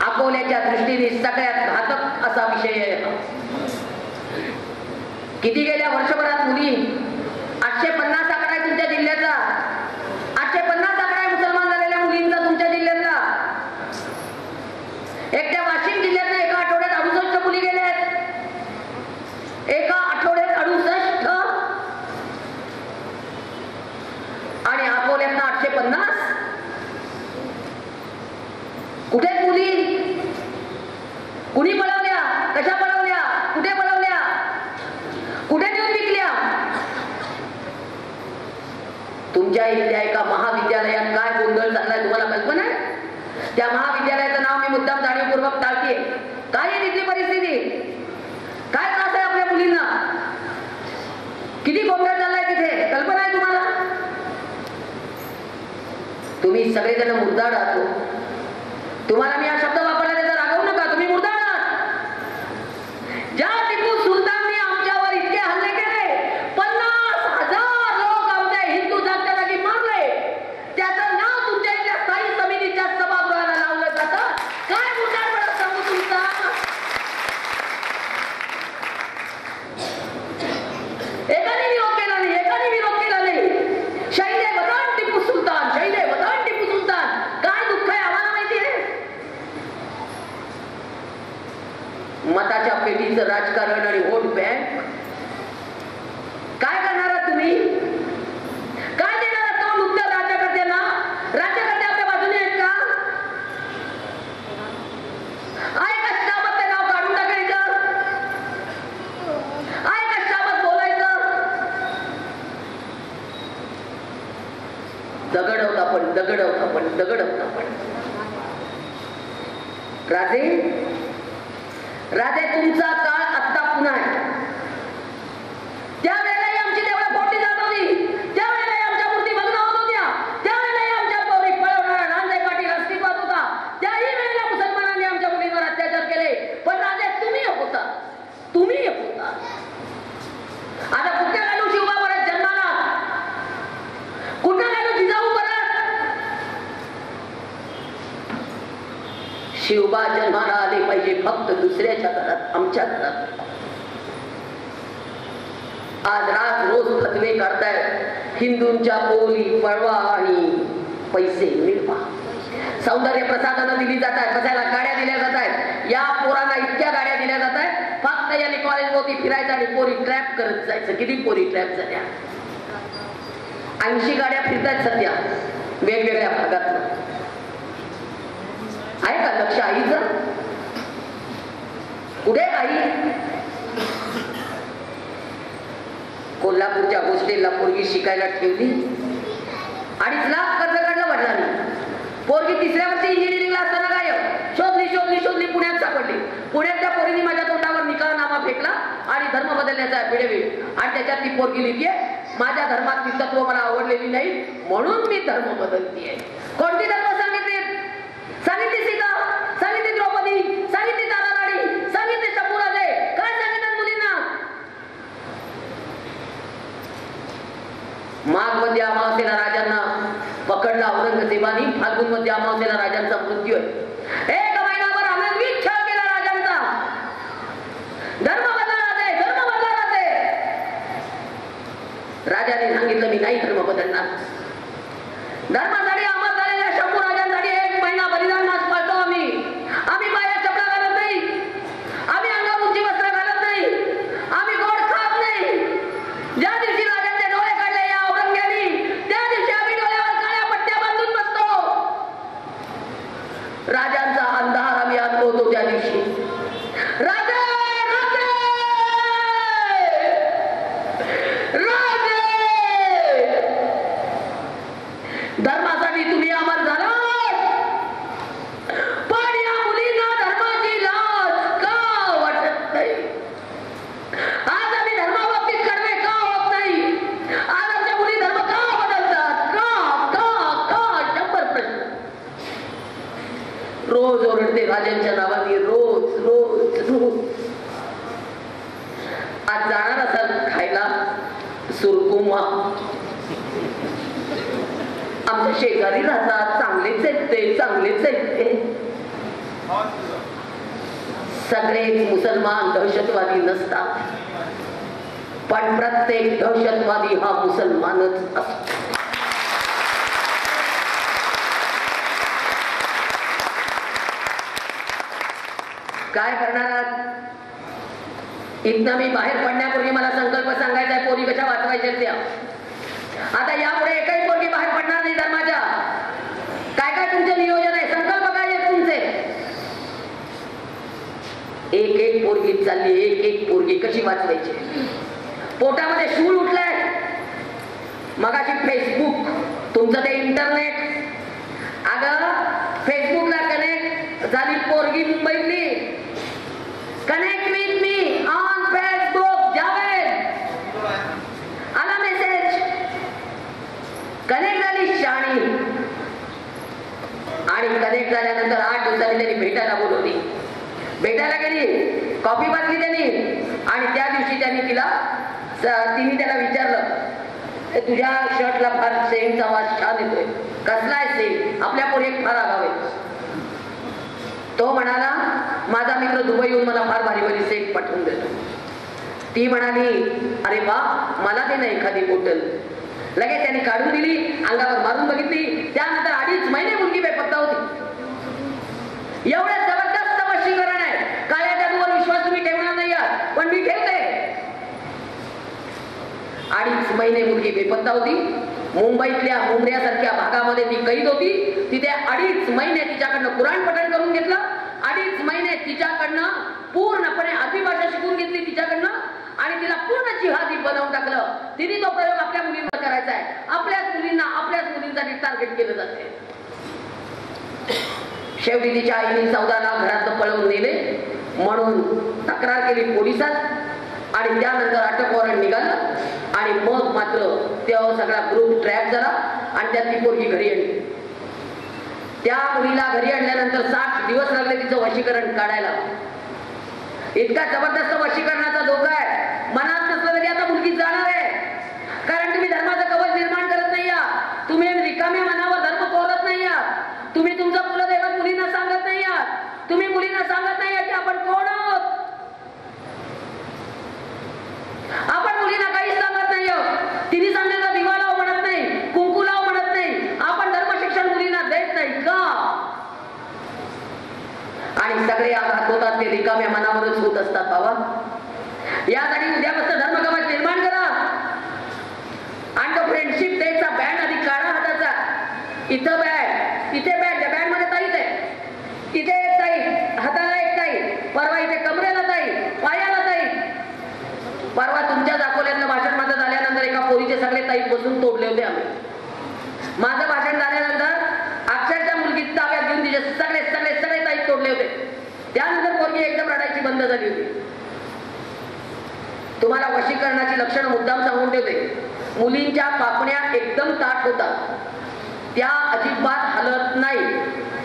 अकोल्याच्या दृष्टीने सगळ्यात घातक असा विषय आहे. किती गेल्या वर्षभरात मुली 850 आकडा आहे तुमच्या जिल्ह्याचा. 850 आकडा आहे मुसलमान झालेल्या मुलींचा तुमच्या जिल्ह्यातला. एकट्या वाशिम जिल्ह्यात एका आठवड्यात 68 मुली गेल्या आहेत. एका आठवड्यात 68 आणि अकोल्यात 850. कुठे मुली? कुणी पळवल्या? कशा पळवल्या? कुठे पळवल्या? कुठे नेऊन विकल्या? तुमच्या इथल्या एका महाविद्यालयात काय गोंधळ चाललाय तुम्हाला कल्पना आहे? त्या महाविद्यालयाचं नाव मी मुद्दाम जाणीवपूर्वक टाळते. काय आहे तिथली परिस्थिती? काय त्रास आहे आपल्या मुलींना? किती गोंधळ चाललाय तिथे? कल्पना आहे तुम्हाला? तुम्ही सगळेजण मुर्दाड आहात. तुम्हाला मी हा शब्द वापरला त्याचा रागवू नका, तुम्ही मुर्दाड आहात. ज्या टिपू सुलतानने आमच्यावर इतके हल्ले केले, 50,000 लोक आमच्या हिंदू जागच्या जागी मारले, त्याचं नाव तुमच्या इथल्या स्थायी समितीच्या सभागृहाला लावलं जातं. काय मुर्दाडपणा सांगू तुमचा? एकाने विरोध केला नाही, एकाने विरोध केला नाही. शहीद वतन टिपू सुलतान, शहीद वतन टिपू सुलतान. काय दुःख आहे आम्हाला माहिती आहे. मताच्या पेटीचं राजकारण आणि व्होट बँक. काय करणार तुम्ही? काय देणार दोन उत्तर राज्यकर्त्यांना? राज्यकर्ते आपल्या बाजूने आहेत का? आहे का शाबत ते नाव काढून टाकायचं? आहे का शाबत बोलायचं? दगडवत आपण, दगडवत आपण, दगडवत आपण. राजे राजे तुमचा काळ आत्ता पुन्हा आहे. त्यावेळेलाही आमची देवळं फोडली जात होती, त्यावेळेलाही आमच्या मूर्ती भग्न होत होत्या, त्यावेळेलाही आमच्या पौरी पळवणारा नांदे पाटील अस्तित्वात होता, त्याही वेळेला मुसलमानांनी आमच्या मुलींवर अत्याचार केले. पण राजे तुम्ही होता, तुम्ही होता. आता कुठे घालू शिवबा परत जन्माला? कुठे घालू जिजाऊ परत? शिवबा जन्माला आले पाहिजे फक्त दुसऱ्याच्या घरात, आमच्या घरात. आज रात रोज फतवे काढतायत, हिंदूंच्या पोली पळवा आणि पैसे मिळवा. सौंदर्य प्रसाधनं दिली जात आहेत, बसायला गाड्या दिल्या जात आहेत. या पोरांना इतक्या गाड्या दिल्या जात आहेत, फक्त यांनी कॉलेज मध्ये फिरायचं आणि पोरी ट्रॅप करत जायचं. किती पोरी ट्रॅप झाल्या? 80 गाड्या फिरतायत सध्या वेगवेगळ्या भागात. आहे का लक्ष आईचं? कुठे आई? कोल्हापूरच्या हॉस्टेलला पोरगी शिकायला ठेवली, 2.5 लाख कर्ज काढलं वडिलांनी. पोरगी 3ऱ्या वर्षी इंजिनिअरिंगला असताना गायब. शोधली शोधली फेकला आणि धर्म बदलण्याचा भिडेवीड आणि त्याच्यात ती पोरगी लिहिलीये माझ्या धर्मातली तत्व मला आवडलेली नाही म्हणून मी धर्म बदलतीये. कोणती तत्व सांगितली? सांगितली सीता, सांगितली द्रौपदी, सांगितली ताराराणी, सांगितले शंभूराजे. काय सांगितलं मुलींना? माघमध्ये अमावस्येला राजांना पकडला औरंगजेबानी. फाल्गुनमध्ये अमावस्येला राजांचा मृत्यू आहे. एक महिनाभर आनंदीत खेळ केला राजांचा. धर्म बदलला ते, धर्म बदलला ते. राजाने सांगितलं मी नाही धर्म बदलणार. धर्मासाठी अमर झालेल्या शंभू राजांसाठी एक महिना बलिदान मास पाळतो आम्ही. आम्ही पायात चपला घालत नाही, आम्ही अंगावर उंची वस्त्र घालत नाही, आम्ही गोड खात नाही. ज्या दिवशी राजांचे डोळे काढले या औरंग्यानी त्या दिवशी आम्ही डोळ्यावर काळ्या पट्ट्या बांधून बसतो. राजांचा अंधार आम्ही अनुभवतो त्या दिवशी. राजे राजे राजे धर्मासाठी तुम्ही अमर झाला पण या मुलींना धर्माची लाज का वाटत नाही? आज आम्ही धर्माबाबतीत कडवे का होत नाही? आज आमच्या मुली धर्म का बदलतात? शंभर प्रश्न रोज ओरडते राजांच्या नावाने. रोज रोज रोज. आज जाणार असाल खायला सुरकुमा. आमच्या शेजारी राहतात, चांगलेच आहेत ते, चांगलेच आहेत ते. सगळेच मुसलमान दहशतवादी नसतात पण प्रत्येक दहशतवादी हा मुसलमानच असतो. काय करणार? इथनं मी बाहेर पडण्यापूर्वी मला संकल्प सांगायचा आहे पोरी कशा वाचवायच्या त्या. आता यापुढे एकही पोरगी बाहेर पडणार नाही धर्माच्या. काय काय तुमचे नियोजन आहे? संकल्प काय आहेत तुमचे? एक एक पोरगी चालली, एक एक पोरगी कशी वाचवायची? पोटामध्ये शूळ उठलाय. मगाशी फेसबुक, तुमचं ते इंटरनेट. अगं फेसबुकला कनेक्ट झाली पोरगी मुंबईतली. Connect with me on Facebook. Javed आला मेसेज. कनेक्ट झाली शाणी आणि कनेक्ट झाल्यानंतर 8 दिवसांनी त्यांनी भेटायला बोलवली. भेटायला गेली, कॉफी पाजली त्यांनी आणि त्या दिवशी त्यांनी तिने त्याला विचारलं तुझ्या शर्टला फार सेंटचा वास छान येतोय. कसला आहे सेंट? आपल्या पोरी एक फार आगाव आहे. तो म्हणाला माझा मित्र दुबईहून मला फार भारी भारी सेंट पाठवून देतो. ती म्हणाली अरे वा मला ते नाही एखादी बॉटल. लगेच त्यांनी काढून दिली, अंगावर मारून बघितली. त्यानंतर 2.5 महिने मुलगी बेपत्ता होती. एवढे जबरदस्त वशीकरण आहे. काळ्या जादूवर विश्वास तुम्ही ठेवणार नाही आहात पण मी ठेवते. 2.5 महिने मुलगी बेपत्ता होती. मुंबईतल्या मुंबऱ्यासारख्या भागामध्ये ती कैद होती. तिथे 2.5 महिने तिच्याकडनं कुराण पठण करून घेतलं. 2.5 महिने तिच्याकडनं पूर्णपणे अरबी भाषा शिकून घेतली तिच्याकडनं आणि तिला पूर्ण जिहादी बनवून टाकलं. तिने तो प्रयोग आपल्या मुलींवर करायचा आहे. आपल्याच मुलींना आपल्याच मुलींसाठी टार्गेट केलं जाते. शेवटी तिच्या आईने 14 लाख घरात पळवून नेले म्हणून तक्रार केली पोलिसात आणि त्यानंतर अटक वॉरंट निघालं आणि मग मात्र तेव्हा सगळा ग्रुप ट्रॅप झाला आणि त्यात ती पोरगी घरी आणली. त्या मुलीला घरी आणल्यानंतर 60 दिवस लागले तिचं वशीकरण काढायला. इतका जबरदस्त वशीकरणाचा धोका आहे. मनात नसलं तरी आता मुलगी जाणार आहे. कारण तुम्ही धर्माचं कवच निर्माण करत नाही आहात. तुम्ही रिकाम्या मनावर धर्म कोरत नाही आहात. तुम्ही तुमचं कुलदैवत मुलींना सांगत नाही आहात. तुम्ही मुलींना सांगत नाही की आपण कोण आहोत. आपण मुलींना काहीच सांगत नाही आहोत. तिने सांगितलं दिवा लाव म्हणत नाही, कुंकू लाव म्हणत नाही. आपण धर्म शिक्षण मुलींना देत नाही का? आणि सगळे आघात होतात ते रिकाम्या मनावरच होत असतात बाबा. यासाठी उद्यापासून धर्म कवच निर्माण करा. आणि तो फ्रेंडशिप डेचा बँड आधी काढा हाताचा. इथं बँड, इथे बँड, त्या बँड मध्ये ताईच आहे. इथे एक ताई, हाताला एक ताई, परवा इथे कमरेला ताई, पायाला ताई. परवा तुमच्या अकोल्यातलं भाषण माझं झाल्यानंतर एका पोरीचे सगळे ताई बसून तोडले होते आम्ही. माझं भाषण झाल्यानंतर अक्षरशः मुलगी ताब्यात घेऊन तिचे सगळे ताई तोडले होते. त्यानंतर पोरगी एकदम रडायची बंद झाली होती. तुम्हाला वशीकरणाची लक्षणं मुद्दाम सांगून ठेवते. मुलींच्या पापण्या एकदम ताठ होतात, त्या अजिबात हलत नाही.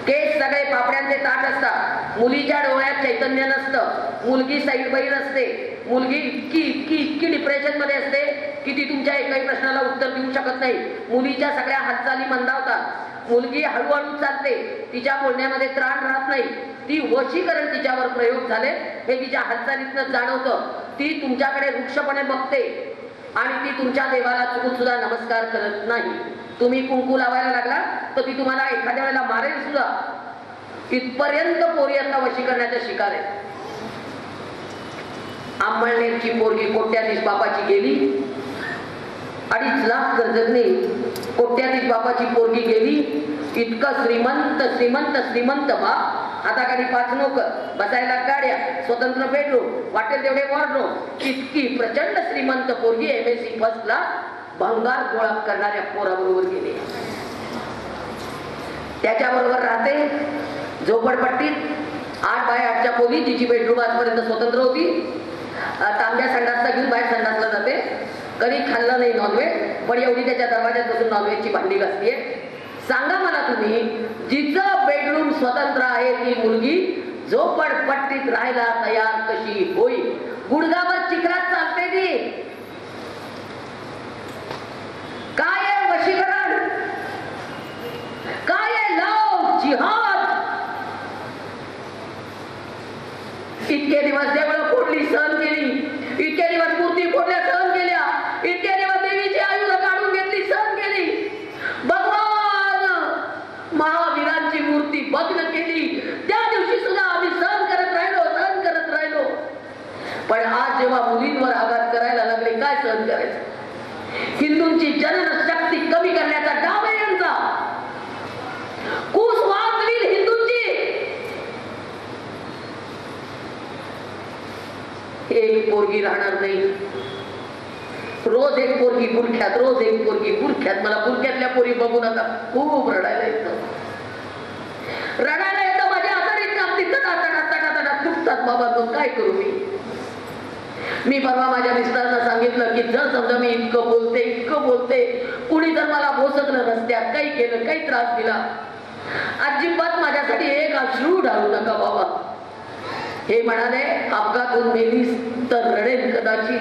केस सगळे पापड्यांचे ताठ असतात. मुलीच्या डोळ्यात चैतन्य नसतं. मुलगी साईड बाईर असते. मुलगी इतकी इतकी इतकी डिप्रेशन मध्ये असते की ती तुमच्या एकाही प्रश्नाला उत्तर देऊ शकत नाही. मुलीच्या सगळ्या हालचाली मंदावतात. मुलगी हळूहळू चालते. तिच्या बोलण्यामध्ये त्राण राहत नाही. ती वशीकरण तिच्यावर प्रयोग झाले हे तिच्या हालचालीतनं जाणवतं. ती तुमच्याकडे रुक्षपणे बघते आणि ती तुमच्या देवाला चुकून सुद्धा नमस्कार करत नाही. तुम्ही कुंकू लावायला लागला तर ती तुम्हाला एखाद्या वेळेला मारेल सुद्धा. इथपर्यंत पोरी आता वशीकरणाच्या शिकार आहे. आंबळनेरची पोरगी कोट्याधीश बापाची गेली. 2.5 लाख कर्जतने कोट्याधीश बापाची पोरगी गेली. इतकं श्रीमंत श्रीमंत श्रीमंत बाप, हाताखाली 5 नोकर, बसायला गाड्या, स्वतंत्र बेडरूम, वाटेल तेवढे वॉर्डरोब, इतकी प्रचंड श्रीमंत पोरगी MSc फर्स्टला भंगार गोळा करणाऱ्या पोराबरोबर गेली. त्याच्याबरोबर राहते झोपडपट्टीत 8 बाय 8च्या खोली, जिची बेडरूम आजपर्यंत स्वतंत्र होती. तांब्या संडासला घेऊन बाहेर संडासला जाते. कधी खाल्लं नाही नॉनव्हेज, पण एवढी त्याच्या दरवाज्यात बसून नॉनव्हेजची भांडी घासतीये. सांगा मला तुम्ही, जिचं बेडरूम स्वतंत्र आहे ती मुलगी झोपडपट्टीत राहायला तयार कशी होईल? गुडगावर चिखलात चालते ती. काय आहे वशीकरण? काय आहे लव जिहाद? इतके दिवस देवळं फोडली सहन केली, इतके दिवस मूर्ती फोडल्या सहन केल्या, इतके दिवस देवीची आयुध काढून घेतली सहन केली, भगवान महावीरांची मूर्ती भग्न केली, त्या दिवशी सुद्धा आम्ही सहन करत राहिलो. पण आज जेव्हा मुलींवर आघात करायला लागले, काय सहन करायचं? हिंदूंची जनन शक्ती कमी करण्याचा डाव आहे यांचा. कुस वाजवी हिंदूंची. एक पोरगी राहणार नाही. रोज एक पोरगी बुरख्यात, रोज एक पोरगी बुरख्यात. मला बुरख्यातल्या पोरी बघून आता खूप रडायला येतं. माझ्या आतडीत कापती, तडा तुटतात बाबा. तो काय करू मी परवा माझ्या मिस्टरांना सांगितलं की जर समजा मी इतकं बोलते, कुणी जर मला भोसकलं रस्त्यात, काही केलं, काही त्रास दिला, अजिबात माझ्यासाठी एक अश्रू ढाळू नका बाबा. हे म्हणाले, अपघातून मेलीस तर रडेल कदाचित,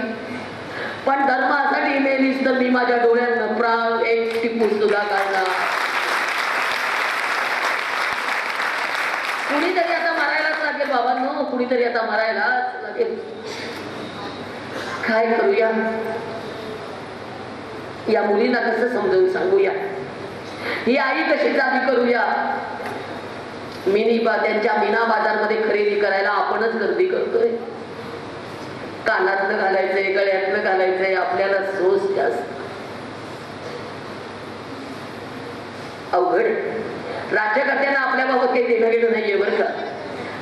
पण धर्मासाठी मेलीस तर मी माझ्या डोळ्यांना प्राण एक टिपू सुद्धा काढला. कुणीतरी आता मारायलाच लागेल बाबांनो, कुणीतरी आता मारायलाच लागेल. काय करूया? या मुलींना कसं समजावून सांगूया? ही आई कशी जागी करूया? त्यांच्या मीना बाजारमध्ये खरेदी करायला आपणच गर्दी करतोय. कानातलं घालायचंय, गळ्यातलं घालायचंय, आपल्याला सोस जास्त. अवघड. राज्यकर्त्यांना आपल्याबाबत काही देणं घेणं नाहीये बरं का.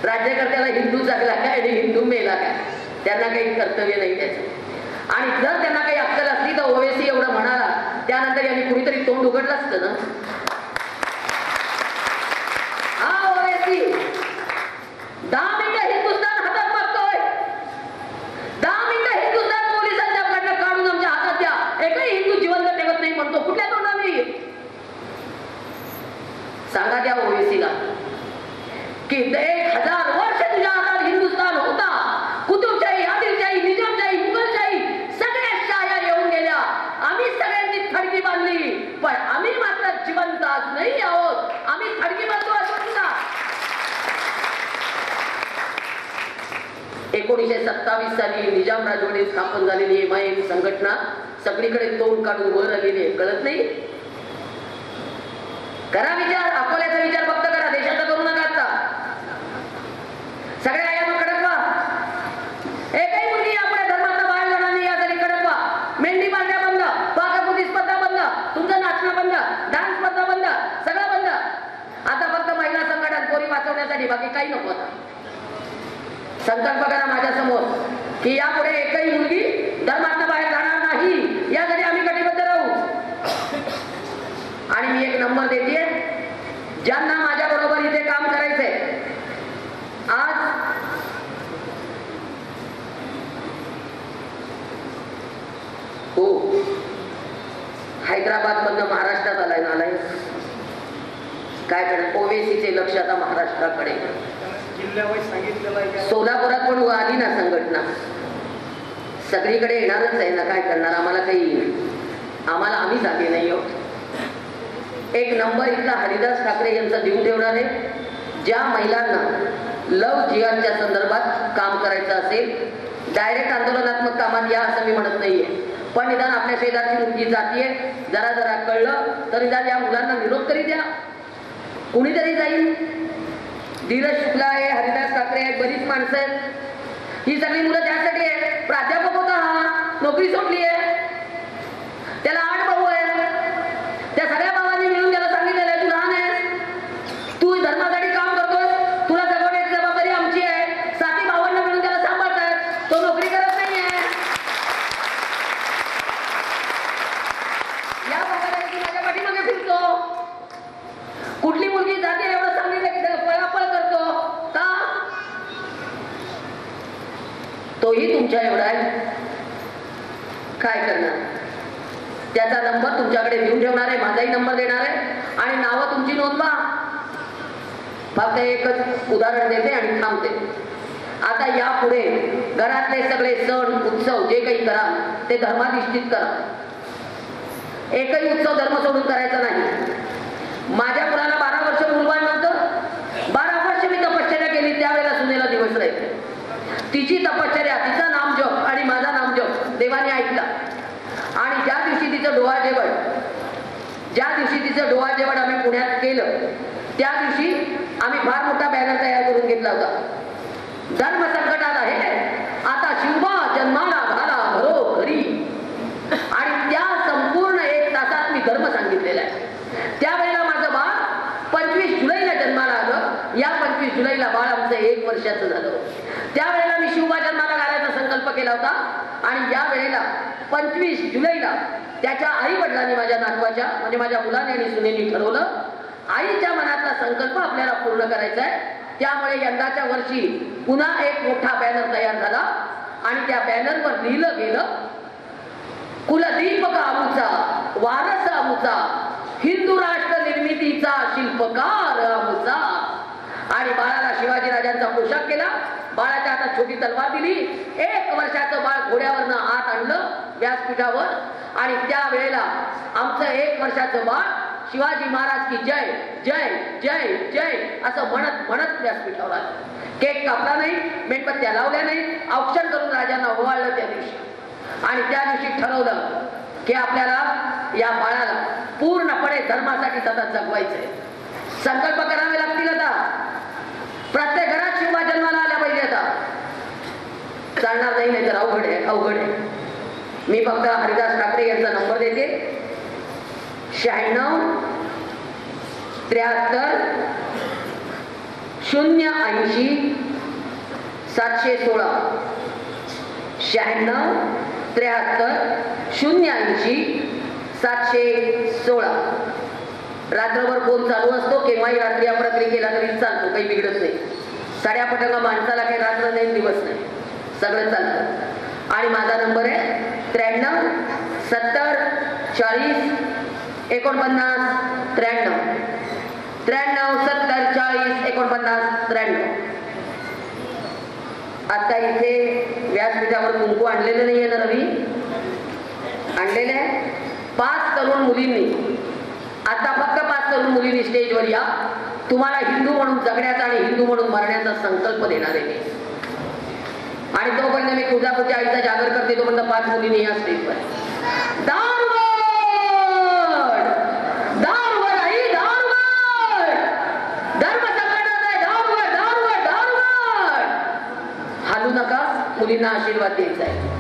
राज्यकर्त्याला हिंदू जगला काय आणि हिंदू मेला काय, त्यांना काही कर्तव्य नाही त्याचं. आणि जर त्यांना काही अक्कल असली तर ओवेसी एवढं म्हणाला, त्यानंतर यांनी कुणीतरी तोंड उघडलं असतं ना. हा ओवेसी 10 मिनिटं हिंदुस्थान हातात मागतोय. 10 मिनिटं हिंदुस्थान पोलिसांच्याकडनं काढून आमच्या हातात द्या. एकही हिंदू जिवंत ठेवत नाही म्हणतो. कुठल्या तोंडाने सांगा त्या ओवेसीला की 1000 वर्ष तुझ्या हातात हिंदुस्थान होता. कुतुबशाही, आदिलशाही, निजामशाही, मुघलशाही सगळ्या शाह्या येऊन गेल्या. आम्ही सगळ्यांनी थडकी बांधली, पण आम्ही मात्र जिवंत आज नाही आहोत. आम्ही थडकी बांधतो असं ना. 1927 साली निजाम राजवटीत स्थापन झालेली MIM संघटना सगळीकडे तोंड काढून वर आलेली आहे. कळत नाही? करा विचार. अकोल्याचा विचार फक्त करा, देशाचा करू नका. सगळ्या आयामा कडक व्हा. एकही मुलगी आपल्या धर्मातनं बाहेर जाणार नाही यासाठी कडक व्हा. मेंढी बांधण्या बंद, पाककृती स्पर्धा बंद, तुमचं नाचणं बंद, डान्स स्पर्धा बंद, सगळं बंद. आता फक्त महिला संघटन पोरी वाचवण्यासाठी, बाकी काही नको. आता संकल्प करा माझ्या समोर की यापुढे एकही मुलगी धर्मातनं बाहेर जाणार नाही, यासाठी आम्ही कटिबद्ध राहू. आणि मी एक नंबर देते, ज्यांना माझ्या बरोबर इथे काम करायचंय. आज हो, हैदराबाद मधनं महाराष्ट्रात आलाय नालाय. काय करणार, ओवेसीचे लक्ष आता महाराष्ट्राकडे. सोलापुरात पण आली ना संघटना, सगळीकडे येणारच आहे ना. काय करणार, आम्हाला काही, आम्हाला आम्ही जागे नाही हो. एक नंबर इथला हरिदास ठाकरे यांचा देऊन ठेवणार आहे. ज्या महिलांना लव जिहादच्या संदर्भात काम करायचं असेल, डायरेक्ट आंदोलनात्मक कामात या असं मी म्हणत नाहीये, पण निदान आपल्या शेजारची मुलगी जातीये, जरा जरा कळलं तर निदान या मुलांना निरोप तरी द्या. कुणीतरी जाईल. धीरज शुक्ला आहे, हरिदास ठाकरे आहेत, बरीच माणसं आहेत. ही सगळी मुलं त्यासाठी आहे. प्राध्यापक होता हा, नोकरी सोडली आहे. त्याला 8 भाऊ आहेत. त्या सगळ्या भावांनी मिळून त्याला सांगितलेलं आहे, तू लहान आहेस, तू धर्मासाठी काम करतोय, तुला जगवण्याची जबाबदारी आमची आहे. 7 भावांना मिळून त्याला सांभाळतायत, तो नोकरी करत नाहीये. या भागाला तू माझ्या पाठीमागे फिरतो. कुठली मुलगी जाते एवढं सांगितलं की त्याला पळापळ करतो का? तोही तुमच्या एवढा आहे. काय करणार, त्याचा नंबर तुमच्याकडे देऊन ठेवणार आहे, माझाही नंबर देणार आहे आणि नावं तुमची नोंदवा. फक्त एकच उदाहरण देते आणि थांबते. आता यापुढे घरातले सगळे सण उत्सव जे काही करा ते धर्माधिष्ठित करा. एकही उत्सव धर्म सोडून करायचा नाही. माझ्या मुलाला 12 वर्ष मुलबाळ नव्हतं. 12 वर्ष मी तपश्चर्या केली, त्यावेळेला सुनेला दिवस राहिले. तिची तपश्चर्या, तिचा नामजप आणि माझा नामजप देवाने ऐकला. आणि ज्या दिवशी तिचं डोहाळ जेवण आम्ही पुण्यात केलं, त्या दिवशी आम्ही फार मोठा बॅनर तयार करून घेतला होता. धर्म संकटात आहे, आता शिवबा जन्माला घाला घरोघरी. आणि त्या संपूर्ण 1 तासात मी धर्म सांगितलेला आहे. त्यावेळेला माझं बाळ 25 जुलैला जन्माला आलं. या 25 जुलैला बाळ आमचं 1 वर्षाचं झालं. त्यावेळेला मी शिवबा जन्माला घालायचा संकल्प केला होता. आणि या वेळेला 25 जुलैला त्याच्या आई वडिलांनी, माझ्या नातवाच्या म्हणजे माझ्या मुलाने आणि सुनेनी ठरवलं, आईच्या मनातला संकल्प आपल्याला पूर्ण करायचा आहे. त्यामुळे यंदाच्या वर्षी पुन्हा एक मोठा बॅनर तयार झाला आणि त्या बॅनरवर लिहिलं गेलं, कुलदीपक आमचा, वारस आमचा, हिंदू राष्ट्र निर्मितीचा शिल्पकार आमचा. आणि बाळाला शिवाजीराजांचा पोशाख केला. बाळाच्या हातात छोटी तलवार दिली. 1 वर्षाचं बाळ घोड्यावरनं आत आणलं व्यासपीठावर. आणि त्या वेळेला आमचं 1 वर्षाचं बाळ शिवाजी महाराज की जय जय जय जय असं म्हणत म्हणत व्यासपीठावर आलं. केक कापला नाही, मेणबत्त्या लावल्या नाही, औक्षण करून राजांना ओवाळलं त्या दिवशी. आणि त्या दिवशी ठरवलं की आपल्याला या बाळाला पूर्णपणे धर्मासाठी सतत जगवायचंय. संकल्प करावे लागतील. आता प्रत्येक घरात शिवबा जन्माला आल्या पाहिजे. आता चालणार नाही, नाही तर अवघड आहे, अवघड आहे. मी फक्त हरिदास ठाकरे यांचा नंबर देते. 96 73 080 716. 96 73 080 716. रात्रभर फोन चालू असतो. केव्हाही रात्री आपण रात्री केला तरी चालतो, काही बिघडत नाही. साड्या पटंगा माणसाला काही रात्र नाही दिवस नाही, सगळं चालतं. आणि माझा नंबर आहे 93 70 40 49 93. 93 70 40 49 93. आता इथे व्यासपीठावर कुंकू आणलेलं नाहीये ना रवी? आणलेलं आहे. 5 तरुण मुलींनी, आता फक्त 5 तरुण मुलींनी स्टेजवर या. तुम्हाला हिंदू म्हणून जगण्याचा आणि हिंदू म्हणून मरण्याचा संकल्प देणार आहे. आणि तोपर्यंत मी तुळजापूरच्या आईचा जागर करते, तोपर्यंत 5 मुलींनी या स्टेजवर. दारुगड दारुगड आई दारुगड, धर्म संकटात आहे, दारुगड दारुगड दारुगड. हालू नका, मुलींना आशीर्वाद द्यायचा आहे.